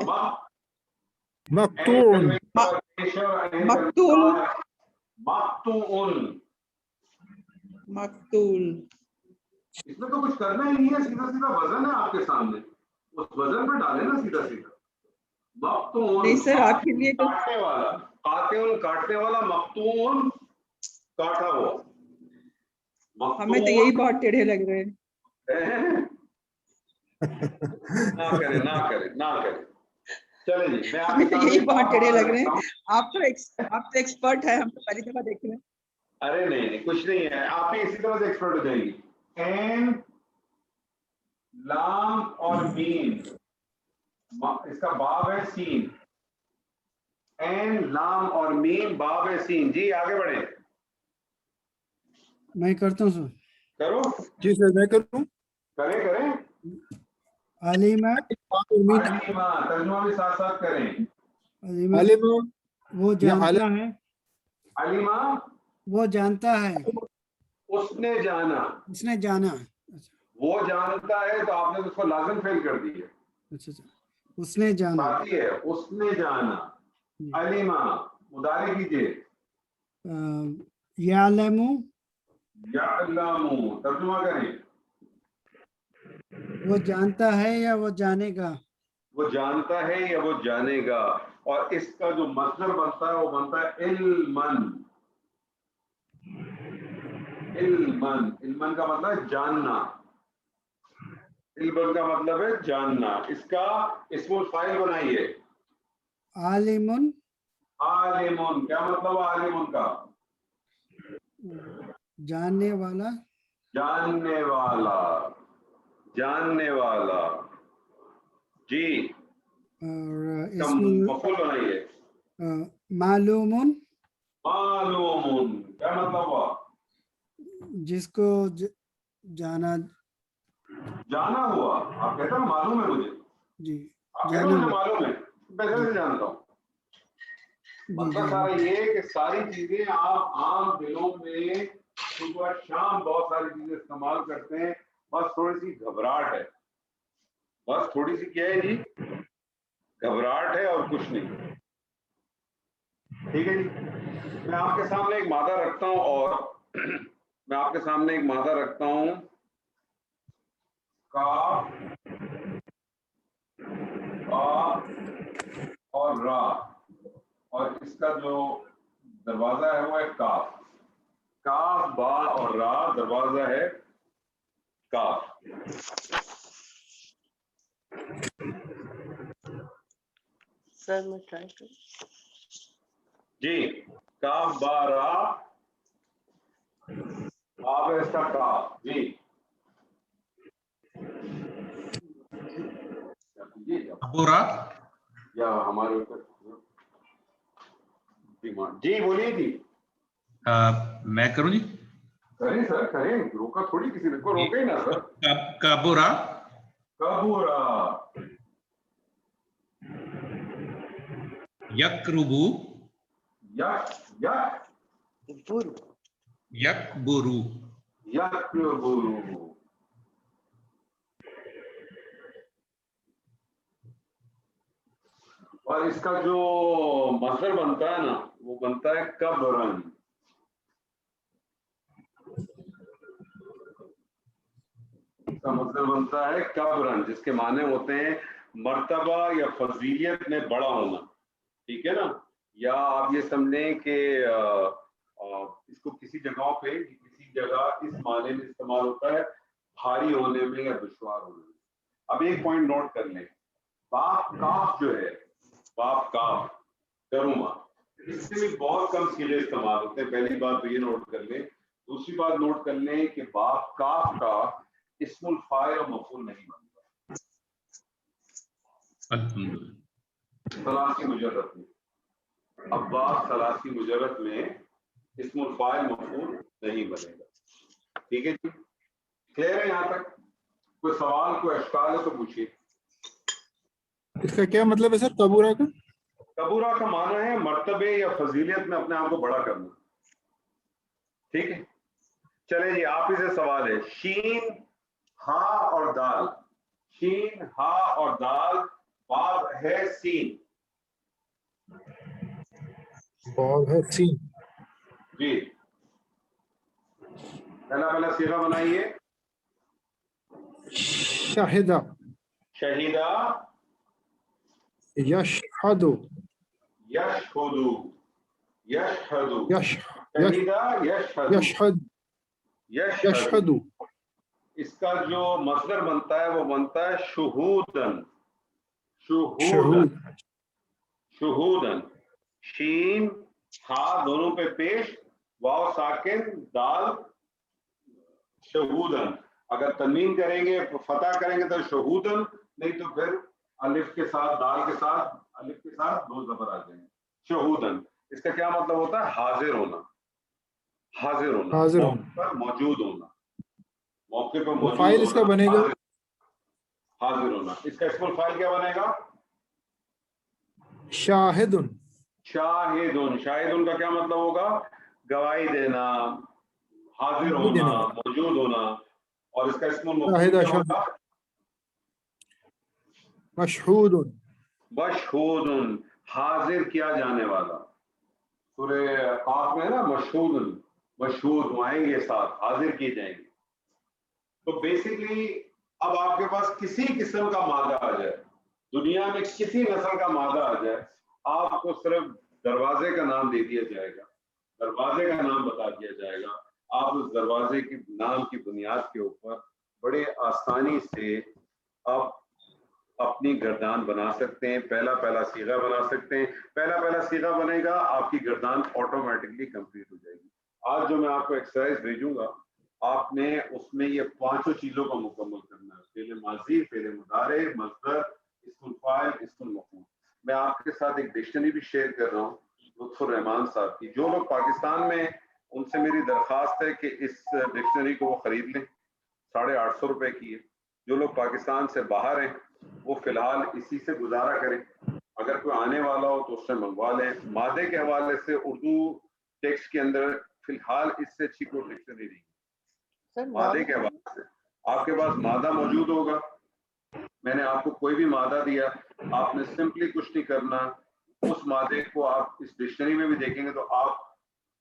مقتون مقتول مقتون. مقتول اس میں تو کچھ کرنا ہی نہیں ہے, سیدھا سیدھا وزن ہے آپ کے سامنے, اس وزن پہ ڈالے نا سیدھا سیدھا. مقتون نہیں سر آپ کے لیے تو کاٹنے والا, قاتل کاٹنے والا, مقتون کاٹا ہوا. ہمیں تو یہی بہت ٹیڑھے لگ رہے ہیں. نہ کرے نہ کرے نہ کرے. چلے جی میں آپ ہمیں کے تو یہی بہت ٹیڑھے لگ رہے سامنے ہیں. آپ تو ایکسپرٹ ہے, ہم تو پہلی دفعہ دیکھ رہے ہیں. ارے نہیں نہیں کچھ نہیں ہے, آپ بھی اسی طرح سے ایکسپرٹ ہو جائیں گی. این لام اور میم, اس کا باب ہے سین. این لام اور میم باب ہے سین. جی آگے بڑھیں. میں کرتا ہوں سر. کرو جی سر میں کروں. کریں کریں. علیمہ علیمہ ترجمہ بھی ساتھ ساتھ کریں. علیمہ علم وہ یا جانتا ہے, علیمہ وہ جانتا ہے, اس نے جانا. اس نے جانا. وہ جانتا ہے تو آپ نے اس کو لازم فعل کر دی ہے. اچھا اچھا, اس نے جانا. ساتھی ہے اس نے جانا. علیمہ مضارع کیجیے. یعلم یعلم ترجمہ کریں. وہ جانتا ہے یا وہ جانے گا. وہ جانتا ہے یا وہ جانے گا. اور اس کا جو مصدر بنتا ہے وہ بنتا ہے علمن. علمن, علمن کا مطلب ہے جاننا. علمن کا مطلب ہے جاننا. اس کا اسم الفاعل بنائیے. عالم عالمن, کیا مطلب ہے عالمن کا؟ جاننے والا. جاننے والا, جاننے والا. جی اور اس کا اسم مفعول بنائیے. معلوم معلوم, کیا مطلب ہوا؟ جس کو جانا. جانا ہوا. آپ کہتے ہیں معلوم ہے مجھے, جی آپ کہتے ہیں جانا مجھے ہوا. معلوم ہے, پہلے سے جانتا ہوں. مطلب سارا یہ کہ ساری چیزیں آپ عام دنوں میں صبح شام بہت ساری چیزیں استعمال کرتے ہیں, بس تھوڑی سی گھبراہٹ ہے. بس تھوڑی سی کیا ہے جی, گھبراہٹ ہے اور کچھ نہیں. ٹھیک ہے جی. میں آپ کے سامنے ایک مادہ رکھتا ہوں, اور میں آپ کے سامنے ایک مادہ رکھتا ہوں. کاف اور را, اور اس کا جو دروازہ ہے وہ ہے کاف. کاف با اور را, دروازہ ہے کاف. سر میں ٹرائی کروں. جی کاف با را, آپ ہے اس کا کاف. جی ابورا یا ہمارے اوپر جی بولیے جی. میں کروں جی. کریں سر کریں, روکا تھوڑی کسی نے, کو روکے ہی نا سر. کابورا کبورا, یکربو یک برو یکبرو یکبرو. اور اس کا جو مصدر بنتا ہے نا وہ بنتا ہے کبرن. اس کا مصدر بنتا ہے کبرن, جس کے معنی ہوتے ہیں مرتبہ یا فضیلیت میں بڑا ہونا. ٹھیک ہے نا. یا آپ یہ سمجھیں کہ اس کو کسی جگہوں پہ کسی جگہ اس معنی میں استعمال ہوتا ہے بھاری ہونے میں یا دشوار ہونے میں. اب ایک پوائنٹ نوٹ کر لیں, باپ کاف جو ہے, باپ کاف کروما, اس سے بھی بہت کم سیلے استعمال ہوتے ہیں. پہلی بات تو یہ نوٹ کر لیں. دوسری بات نوٹ کر لیں کہ باپ کاف کا اسم الفاعل اور مفعول نہیں بنتا ثلاثی مجرد میں. اباس ثلاثی مجرد میں اسم الفاعل مفعول نہیں بنے گا. ٹھیک ہے جی, کلیئر ہے یہاں تک؟ کوئی سوال کوئی اشکال ہے تو پوچھیے. اس کا کیا مطلب ہے سر کبورا کا؟ کبورا کا معنی ہے مرتبے یا فضیلیت میں اپنے آپ کو بڑا کرنا. ٹھیک ہے, چلے جی آپ ہی سے سوال ہے. شین, ہا اور دال, شین ہا اور دال، باب ہے سین. باب ہے سین. جی پہلا صیغہ بنائیے. شاہدہ شہیدہ، یشہد یشہدو، یشہدو، یشہد شہیدہ یشہدو، یشہد یشہدو. اس کا جو مصدر بنتا ہے وہ بنتا ہے شہودن. شہودن، شہود شہودن. شین ہا دونوں پہ پیش، واو ساکن، دال شہودن. اگر تنوین کریں گے فتح کریں گے تو شہودن، نہیں تو پھر الف کے ساتھ دال کے ساتھ الف کے ساتھ دو زبر آ جائیں گے. شہودن اس کا کیا مطلب ہوتا ہے؟ حاضر ہونا. حاضر ہونا، حاضر موقع ہونا. پر موجود ہونا، موقع پر تو موجود فائل اس کا ہونا، بنے گا حاضر ہونا. اس کا اسم الفاعل کیا بنے گا؟ شاہدن. شاہدن. شاہدن کا کیا مطلب ہوگا؟ گواہی دینا، حاضر گواہی ہونا، دینے والا. موجود ہونا. اور اس کا اسم المفعول شاہدہ کیا شاہد ہوگا؟ مشہود. مشہودن، حاضر کیا جانے والا. سورہ قاف میں ہے نا مشہودن، مشہود آئیں گے ساتھ، حاضر کیے جائیں گے. تو بیسیکلی اب آپ کے پاس کسی قسم کا مادہ آ جائے، دنیا میں کسی نسل کا مادہ آ جائے، آپ کو صرف دروازے کا نام دے دیا جائے گا، دروازے کا نام بتا دیا جائے گا. آپ اس دروازے کے نام کی بنیاد کے اوپر بڑے آسانی سے آپ اپنی گردان بنا سکتے ہیں. پہلا صیغہ بنا سکتے ہیں. پہلا صیغہ بنے گا، آپ کی گردان آٹومیٹکلی کمپلیٹ ہو جائے گی. آج جو میں آپ کو ایکسرسائز بھیجوں گا، آپ نے اس میں یہ پانچوں چیزوں کو مکمل کرنا ہے. فعل ماضی، فعل مضارع، مصدر، اسم الفاعل، اسم المفعول. میں آپ کے ساتھ ایک ڈکشنری بھی شیئر کر رہا ہوں لطف الرحمان صاحب کی. جو لوگ پاکستان میں، ان سے میری درخواست ہے کہ اس ڈکشنری کو وہ خرید لیں. 850 روپے کی ہے. جو لوگ پاکستان سے باہر ہیں وہ فی الحال اسی سے گزارا کریں. اگر کوئی آنے والا ہو تو اس سے منگوا لیں. مادے کے حوالے سے اردو ٹیکسٹ کے اندر فی الحال اس سے اچھی کوئی ڈکشنری نہیں. سر مادے نام کے حوالے سے آپ کے پاس مادہ موجود ہوگا. میں نے آپ کو کوئی بھی مادہ دیا، آپ نے سمپلی کچھ نہیں کرنا. اس مادے کو آپ اس ڈکشنری میں بھی دیکھیں گے تو آپ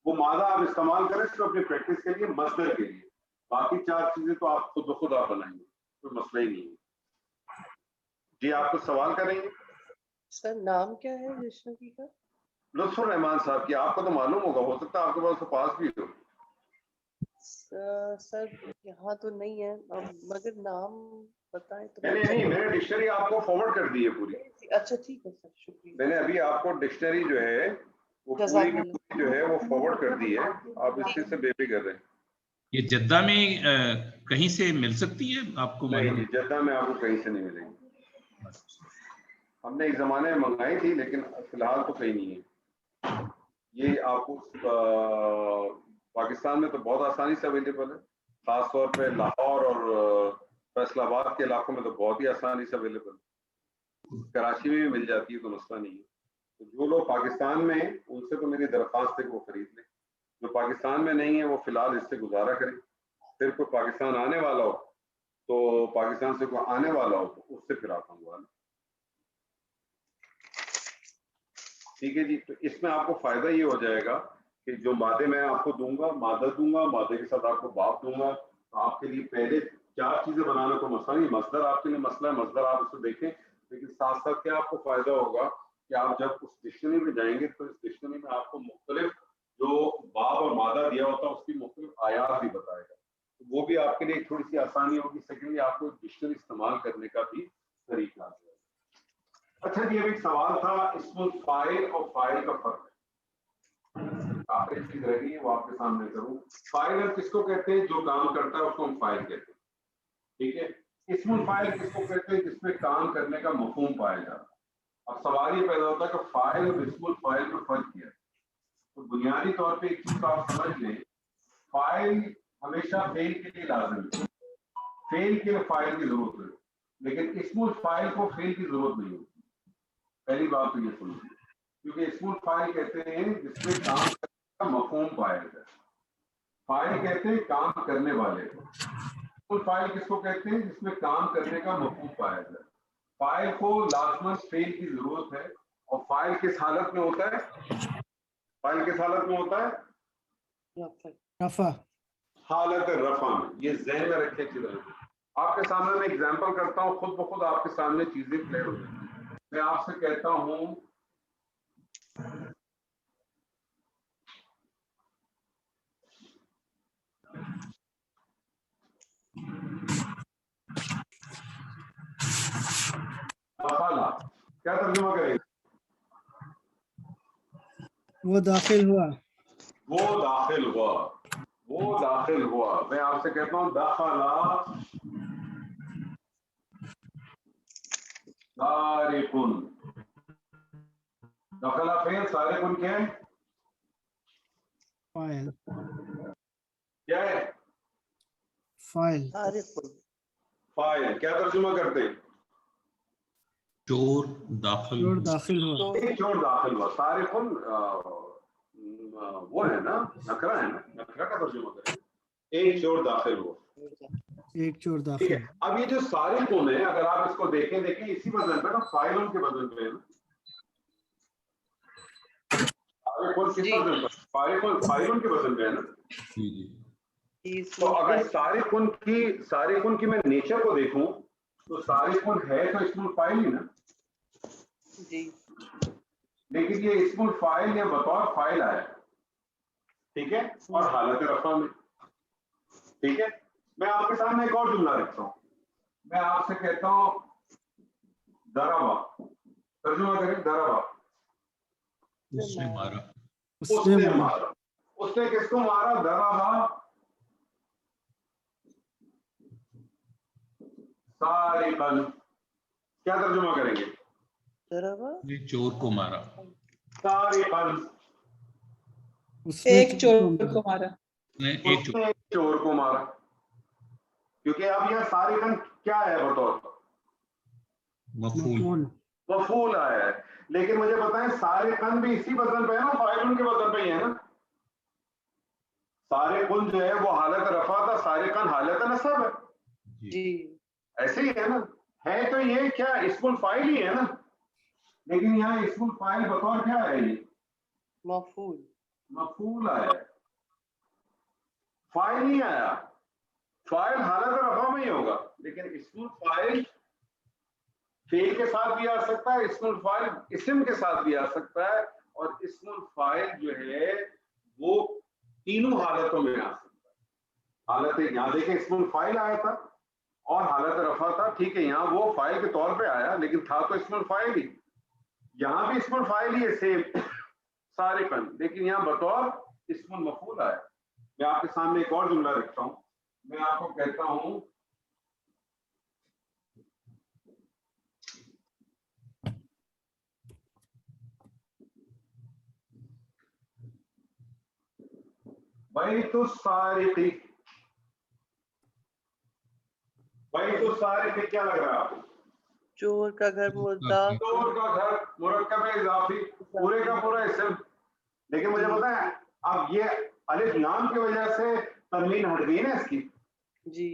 وہ مادہ آپ استعمال کریں صرف اپنی پریکٹس کے لیے، مصدر کے لیے. باقی 4 چیزیں تو آپ خود بخود آپ بنائیں گے، کوئی مسئلہ ہی نہیں ہے. جی آپ کچھ سوال کریں گے؟ سر نام کیا ہے ڈکشنری کا؟ لطف الرحمان صاحب کی. آپ کو تو معلوم ہوگا، ہو سکتا ہے آپ کے پاس تو پاس بھی ہو. سر یہاں تو نہیں ہے، مگر نام بتائیں تو نہیں، میں نے ڈکشنری آپ کو فارورڈ کر دی ہے پوری. اچھا ٹھیک ہے سر، شکریہ. میں نے ابھی آپ کو ڈکشنری جو ہے وہ جزاک پوری کی اللہ. پوری جو ہے وہ فارورڈ کر دی ہے. آپ اس چیز سے بے فکر رہیں. یہ جدہ میں کہیں سے مل سکتی ہے آپ کو نہیں معلوم؟ جی، جدہ میں آپ کو کہیں سے نہیں ملیں گی. ہم نے ایک زمانے میں منگائی تھی لیکن فی الحال تو کہیں نہیں ہے. یہ آپ کو پاکستان میں تو بہت آسانی سے اویلیبل ہے. خاص طور پہ لاہور اور فیصل آباد کے علاقوں میں تو بہت ہی آسانی سے اویلیبل ہے. کراچی میں بھی مل جاتی ہے، تو مسئلہ نہیں ہے. تو جو لوگ پاکستان میں ہیں ان سے تو میری درخواست ہے کہ وہ خرید لیں. جو پاکستان میں نہیں ہے وہ فی الحال اس سے گزارا کریں. پھر کوئی پاکستان آنے والا ہو تو پاکستان سے کوئی آنے والا ہو تو اس سے پھر آپ منگوا لیں. ٹھیک ہے جی. تو اس میں آپ کو فائدہ یہ ہو جائے گا کہ جو مادے میں آپ کو دوں گا، مادے کے ساتھ آپ کو باب دوں گا، تو آپ کے لیے پہلے 4 چیزیں بنانے کو مسئلہ نہیں. مصدر آپ کے لیے مسئلہ ہے، مصدر آپ اس کو دیکھیں. لیکن ساتھ ساتھ کیا آپ کو فائدہ ہوگا کہ آپ جب اس ڈکشنری میں جائیں گے تو اس ڈکشنری میں آپ کو مختلف جو باب اور مادہ دیا ہوتا ہے اس کی مختلف آیات بھی بتائے گا. تو وہ بھی آپ کے لیے ایک تھوڑی سی آسانی ہوگی. سیکنڈلی آپ کو ڈکشنری استعمال کرنے کا بھی طریقہ ہے. اچھا جی، اب ایک سوال تھا اسم الفاعل اور فاعل کا فرق. آپ ایک چیز رہی ہے وہ آپ کے سامنے کروں. فاعل کس کو کہتے ہیں؟ جو کام کرتا ہے اس کو ہم فاعل کہتے ہیں. ٹھیک ہے. اسم الفاعل کس کو کہتے ہیں؟ جس میں کام کرنے کا مفہوم پایا جاتا ہے. اب سوال یہ پیدا ہوتا ہے کہ فاعل اور اسم الفاعل میں فرق کیا ہے. تو بنیادی طور پہ ایک چیز کو آپ سمجھ لیں، فاعل ہمیشہ فعل کے لیے لازم ہے، فعل کے لیے فاعل کی ضرورت ہے. لیکن اسم الفاعل کو فعل کی ضرورت نہیں ہوتی. پہلی بات تو یہ سنیے، کیونکہ اسم الفاعل کہتے ہیں جس میں کام کرنے کا مفہوم پایا جائے. فاعل کہتے ہیں کام کرنے والے کو. اسمول فائل کس کو کہتے ہیں؟ جس میں کام کرنے کا مفہوم فائل ہے. فائل کو لازماً فعل کی ضرورت ہے. اور فائل کس حالت میں ہوتا ہے؟ فائل کس حالت میں ہوتا ہے؟ رفع. حالت رفع میں. یہ ذہن میں رکھے چیزیں. آپ کے سامنے میں ایگزامپل کرتا ہوں, خود بخود آپ کے سامنے چیزیں کلیئر ہو جائیں. میں آپ سے کہتا ہوں دخلا, کیا ترجمہ کریں گے؟ وہ داخل ہوا. وہ داخل ہوا. وہ داخل ہوا. میں آپ سے کہتا ہوں دخلا سارقن. دخلا فعل, سارقن کیا ہے؟ فاعل. کیا ہے؟ فاعل. فاعل. کیا ترجمہ کرتے ہیں؟ چور داخل چور داخل ہوا. ایک چور داخل ہوا. سارقن وہ ہے نا, نکرہ ہے نا, نکرہ کا ترجمہ کریں. ایک چور داخل ہوا. ایک چور ٹھیک داخل. ہے. اب یہ جو سارقن ہے, اگر آپ اس کو دیکھیں اسی وزن پہ نا, فاعلن کے وزن پہ ہے نا. فاعلن کے وزن پہ ہے نا. تو اگر سارقن کی میں نیچر کو دیکھوں تو سارقن ہے تو اسم الفاعل ہی نا. جی. لیکن یہ اسم الفاعل یا بطور فاعل آیا, ٹھیک ہے, اور حالت رفع میں. ٹھیک ہے. میں آپ کے سامنے ایک اور جملہ رکھتا ہوں. میں آپ سے کہتا ہوں ضربا. ترجمہ کریں ضربا. اس نے مارا. اس نے مارا. اس نے کس کو مارا؟ ضربا سارقن. کیا ترجمہ کریں گے؟ نے چور کو مارا. سارقن. ایک چور کو مارا. ایک چور کو مارا. کیونکہ اب یہ سارقن کیا ہے بطور مفعول. مفعول آیا ہے. لیکن مجھے بتائیں سارقن بھی اسی وزن پہ ہے نا, فاعلن کے وزن پہ ہی ہے نا. سارقن جو ہے وہ حالت رفع تھا, سارقن حالت نصب ہے. جی. ایسے ہی ہے نا. ہے تو یہ کیا اسم الفاعل ہی ہے نا. لیکن یہاں اسم الفاعل بطور کیا ہے؟ یہ مفعول. مفعول آیا ہے, فاعل نہیں آیا. فاعل حالت رفع میں ہی ہوگا, لیکن اسم الفاعل فعل کے ساتھ بھی آ سکتا ہے, اسم الفاعل اسم کے ساتھ بھی آ سکتا ہے, اور اسم الفاعل جو ہے وہ تینوں حالتوں میں آ سکتا ہے. حالت یہاں دیکھیں اسم الفاعل آیا تھا اور حالت رفع تھا, ٹھیک ہے, یہاں وہ فاعل کے طور پہ آیا لیکن تھا تو اسم الفاعل ہی. یہاں بھی اسم الفاعل ہی ہے سیم سارقن, لیکن یہاں بطور اسم المفعول آیا. میں آپ کے سامنے ایک اور جملہ رکھتا ہوں. میں آپ کو کہتا ہوں بیت السارق. بیت السارق کیا لگ رہا ہے آپ کو؟ چور کا گھر مضاف. چور کا گھر مرکب اضافی, پورے کا پورا اسم. لیکن مجھے بتائیں اب یہ الف لام کی وجہ سے تنوین ہٹ گئی نا اس کی. جی.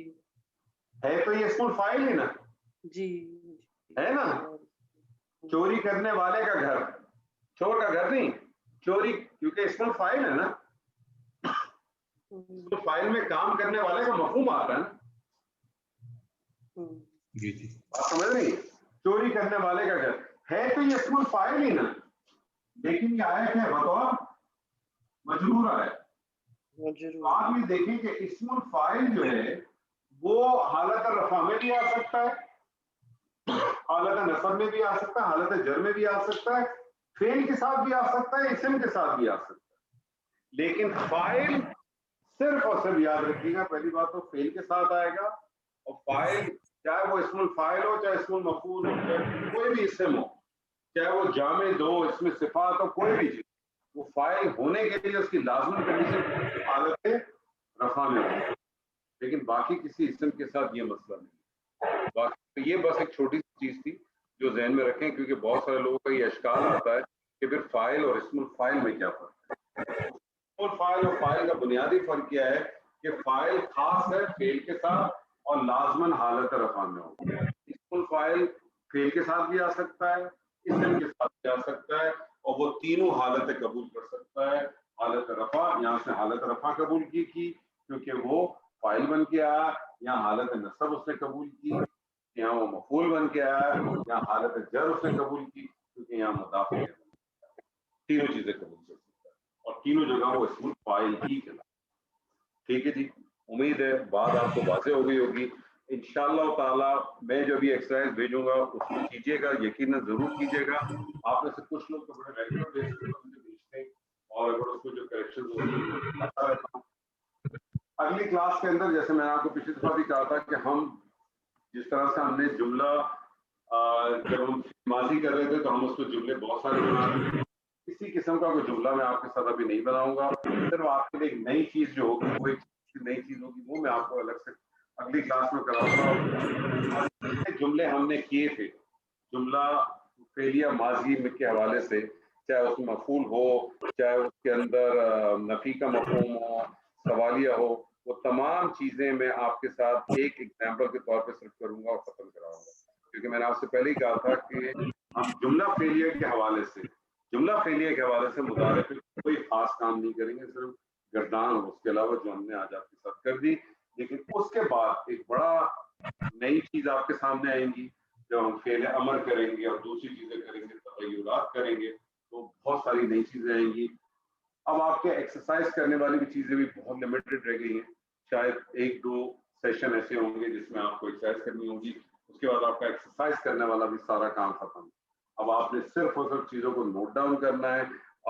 ہے تو یہ اسم الفاعل ہی نا. جی. ہے نا. چوری کرنے والے کا گھر, چور کا گھر نہیں, چوری, کیونکہ اسم الفاعل ہے نا. اسم الفاعل میں کام کرنے والے کا مفہوم آتا ہے نا. جی جی آپ سمجھ رہی ہیں؟ چوری کرنے والے کا گھر ہے تو یہ اسم الفاعل ہی نا, لیکن یہ آیا کیا بطور مجرور آیا. تو آپ یہ دیکھیں کہ اسم الفاعل جو ہے وہ حالت رفع میں بھی آ سکتا ہے, حالت نصب میں بھی آ سکتا ہے, حالت جر میں بھی آ سکتا ہے, فعل کے ساتھ بھی آ سکتا ہے, اسم کے ساتھ بھی آ سکتا ہے. لیکن فاعل صرف اور صرف یاد رکھیے گا, پہلی بات تو فعل کے ساتھ آئے گا, اور فاعل چاہے وہ اسم الفاعل ہو, چاہے اسم المفعول ہو, چاہے کوئی بھی اسم ہو, چاہے وہ جامد ہو, اسم صفات ہو, کوئی بھی چیز, وہ فاعل ہونے کے لیے اس کی لازمی کنڈیشن حالت رفع میں ہو. لیکن باقی کسی اسم کے ساتھ یہ مسئلہ نہیں. باقی یہ بس ایک چھوٹی سی چیز تھی جو ذہن میں رکھیں, کیونکہ بہت سارے لوگوں کا یہ اشکال آتا ہے کہ پھر فاعل اور اسم الفاعل میں کیا فرق ہے. اسم الفاعل اور فاعل کا بنیادی فرق کیا ہے کہ فاعل خاص ہے فعل کے ساتھ, اور لازماً حالت رفع میں ہو. اسم الفاعل فعل کے ساتھ بھی آ سکتا ہے, اسم کے ساتھ بھی آ سکتا ہے, اور وہ تینوں حالت قبول کر سکتا ہے. حالت رفع, یہاں سے حالت رفع قبول کی کیونکہ وہ فاعل بن کے آیا, یہاں حالت نصب اس نے قبول کی, یہاں وہ مفعول بن کے آیا, یہاں حالت جر اس نے قبول کی کیونکہ یہاں مضاف ہے. تینوں چیزیں قبول کر سکتا ہے اور تینوں جگہ وہ اسم الفاعل ہی کہلاتا ہے. ٹھیک ہے جی, امید ہے بات آپ کو واضح ہو گئی ہوگی. انشاءاللہ تعالی میں جو بھی ایکسرسائز بھیجوں گا اس کو کیجیے گا, یقیناً ضرور کیجیے گا. آپ میں سے کچھ لوگ تو بڑے ریگولر بیس پہ مجھے بھیجتے ہیں اور اگر اس کو جو کریکشن ہوتی ہے وہ بتاتا رہتا ہوں. اگلی کلاس کے اندر جیسے میں نے آپ کو پچھلی دفعہ بھی کہا تھا کہ ہم جس طرح سے ہم نے جملہ جب ہم ماضی کر رہے تھے تو ہم اس کو جملے بہت سارے بنا رہے تھے. اسی قسم کا کوئی جملہ میں آپ کے ساتھ ابھی نہیں بناؤں گا. صرف آپ کے لیے ایک نئی چیز جو ہوگی وہ ایک نئی چیز ہوگی, وہ میں آپ کو الگ سے اگلی کلاس میں کراؤں گا. جملے ہم نے کیے تھے جملہ فعلیہ ماضی کے حوالے سے, چاہے اس میں مفعول ہو, چاہے اس کے اندر نفی کا مفہوم ہو, سوالیہ ہو, وہ تمام چیزیں میں آپ کے ساتھ ایک ایگزامپل کے طور پہ صرف کروں گا اور ختم کراؤں گا. کیونکہ میں نے آپ سے پہلے ہی کہا تھا کہ ہم جملہ فعلیہ کے حوالے سے مضارع پہ کوئی خاص کام نہیں کریں گے, صرف گردان اور اس کے علاوہ جو ہم نے آج آپ کے ساتھ کر دی. لیکن اس کے بعد ایک بڑا نئی چیز آپ کے سامنے آئیں گی جب ہم فعل امر کریں گے اور دوسری چیزیں کریں گے, تغیرات کریں گے, تو بہت ساری نئی چیزیں آئیں گی. اب آپ کے ایکسرسائز کرنے والی بھی چیزیں بھی بہت لمیٹڈ رہ گئی ہیں. شاید 1-2 سیشن ایسے ہوں گے جس میں آپ کو ایکسرسائز کرنی ہوگی, اس کے بعد آپ کا ایکسرسائز کرنے والا بھی سارا کام ختم. اب آپ نے صرف اور صرف چیزوں کو نوٹ ڈاؤن کرنا ہے,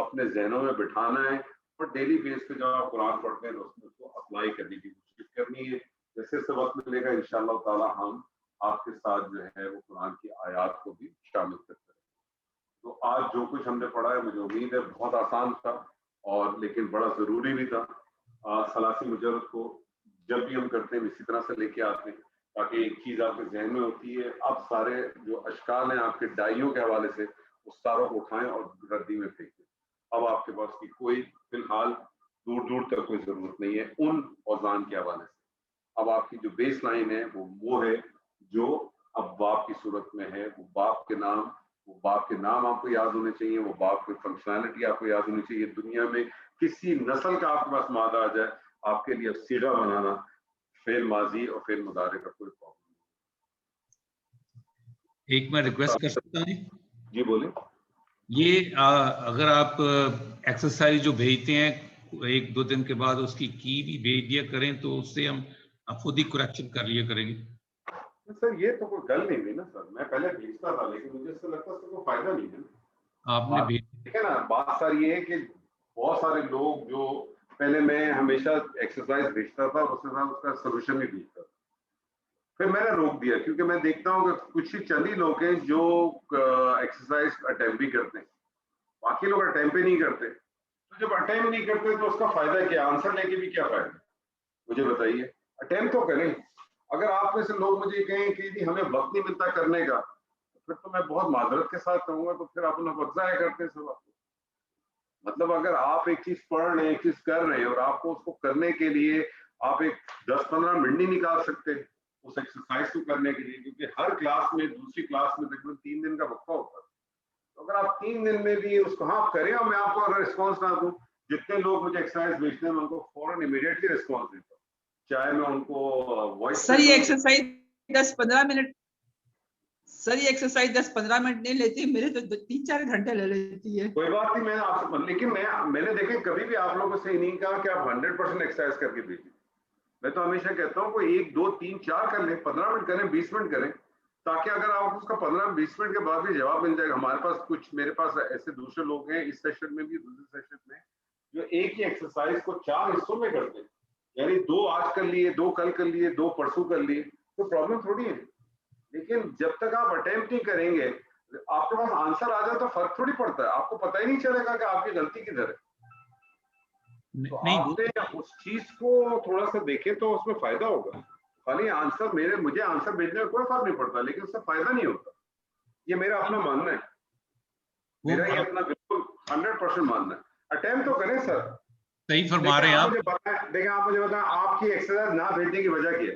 اپنے ذہنوں میں بٹھانا ہے, اور ڈیلی بیس پہ جب آپ قرآن پڑھتے ہیں تو اس کو اپلائی کرنے کی کوشش کرنی ہے. جیسے سے وقت ملے گا انشاءاللہ تعالی ہم آپ کے ساتھ جو ہے وہ قرآن کی آیات کو بھی شامل کرتے ہیں. تو آج جو کچھ ہم نے پڑھا ہے مجھے امید ہے بہت آسان تھا اور لیکن بڑا ضروری بھی تھا. ثلاثی مجرد کو جب بھی ہم کرتے ہیں اسی طرح سے لے کے آتے ہیں تاکہ ایک چیز آپ کے ذہن میں ہوتی ہے. اب سارے جو اشکال ہیں آپ کے ڈائیوں کے حوالے سے اس ساروں کو اٹھائیں اور ردی میں پھینکیں. اب آپ کے پاس کی کوئی فی الحال دور تک کوئی ضرورت نہیں ہے ان اوزان کے حوالے سے. اب آپ کی جو بیس لائن ہے وہ ہے جو اب باپ کی صورت میں ہے. وہ باپ کے نام آپ کو یاد ہونے چاہیے, وہ باپ کی فنکشنالٹی آپ کو یاد ہونی چاہیے. دنیا میں کسی نسل کا آپ کے پاس مادہ آ جائے, آپ کے لیے سیرہ بنانا فعل ماضی اور فعل مضارع کا کوئی پرابلم نہیں. ایک میں ریکویسٹ کر سکتا ہوں جی بولیں. یہ اگر آپ ایکسرسائز جو بھیجتے ہیں 1-2 دن کے بعد اس کی بھی بھیج دیا کریں تو اس سے ہم خود ہی کریکشن کر لیا کریں گے. سر یہ تو کوئی گل نہیں ہوئی نا سر, میں پہلے بھیجتا تھا لیکن مجھے اس سے لگتا ہے کوئی فائدہ نہیں ہے. آپ نے ٹھیک ہے نا, بات سر یہ ہے کہ بہت سارے لوگ جو پہلے میں ہمیشہ ایکسرسائز بھیجتا تھا اس کے ساتھ اس کا سولوشن بھی بھیجتا تھا, پھر میں نے روک دیا کیونکہ میں دیکھتا ہوں کہ کچھ ہی چند ہی لوگ ہیں جو ایکسرسائز اٹیمپٹ بھی کرتے ہیں, باقی لوگ اٹیمپٹ ہی نہیں کرتے. تو جب اٹیمپٹ نہیں کرتے تو اس کا فائدہ کیا, آنسر لے کے بھی کیا فائدہ, مجھے بتائیے. اٹیمپٹ تو کریں. اگر آپ میں سے لوگ مجھے کہیں کہ جی ہمیں وقت نہیں ملتا کرنے کا, پھر تو میں بہت معذرت کے ساتھ کہوں گا تو پھر آپ وقت ضائع کرتے ہیں سب. مطلب اگر آپ ایک چیز پڑھ رہے ہیں, ایک چیز کر رہے ہیں اور آپ کو اس کو کرنے کے لیے آپ ایک 10-15 منٹ نہیں نکال سکتے اس ایکسرسائز کو کرنے کے لیے, کیونکہ ہر کلاس میں دوسری کلاس میں تقریباً 3 دن کا وقفہ ہوتا ہے. تو اگر آپ 3 دن میں بھی اس کو آپ کریں, اور میں آپ کو اگر رسپانس نہ دوں, جتنے لوگ مجھے ایکسرسائز بھیجتے ہیں میں ان کو فوراً امیڈیٹلی رسپانس دیتا ہوں, چاہے میں ان کو وائس. سر یہ ایکسرسائز 10-15 منٹ, سر یہ ایکسرسائز 10-15 منٹ نہیں لیتی, میرے تو 3-4 گھنٹے لے لیتی ہے. کوئی بات نہیں, میں آپ سے, لیکن میں نے دیکھیں کبھی بھی آپ لوگوں سے نہیں کہا کہ آپ 100% ایکسرسائز کر کے بھیجیں. میں تو ہمیشہ کہتا ہوں کوئی 1, 2, 3, 4 کر لیں, 15 منٹ کریں, 20 منٹ کریں, تاکہ اگر آپ اس کا 15-20 منٹ کے بعد بھی جواب مل جائے گا. ہمارے پاس کچھ, میرے پاس ایسے دوسرے لوگ ہیں اس سیشن میں بھی دوسرے سیشن میں جو ایک ہی ایکسرسائز کو 4 حصوں میں کرتے ہیں, یعنی 2 آج کر لیے, 2 کل کر لیے, 2 پرسوں کر لیے, تو پرابلم تھوڑی ہے. لیکن جب تک آپ اٹیمپٹ نہیں کریں گے, آپ کے پاس آنسر آ جائے تو فرق تھوڑی پڑتا ہے, آپ کو پتہ ہی نہیں چلے گا کہ آپ کی غلطی کدھر ہے. تو آپ نے اس چیز کو تھوڑا سا دیکھیں تو اس میں فائدہ ہوگا. خالی آنسر مجھے آنسر بھیجنے میں کوئی فرق نہیں پڑتا, لیکن اس سے فائدہ نہیں ہوتا. یہ میرا اپنا ماننا ہے, میرا یہ اپنا بالکل 100% ماننا ہے. اٹیمپٹ تو کریں سر. صحیح فرما رہے ہیں آپ. دیکھیں آپ مجھے بتائیں آپ کی ایکسرسائز نہ بھیجنے کی وجہ کیا ہے؟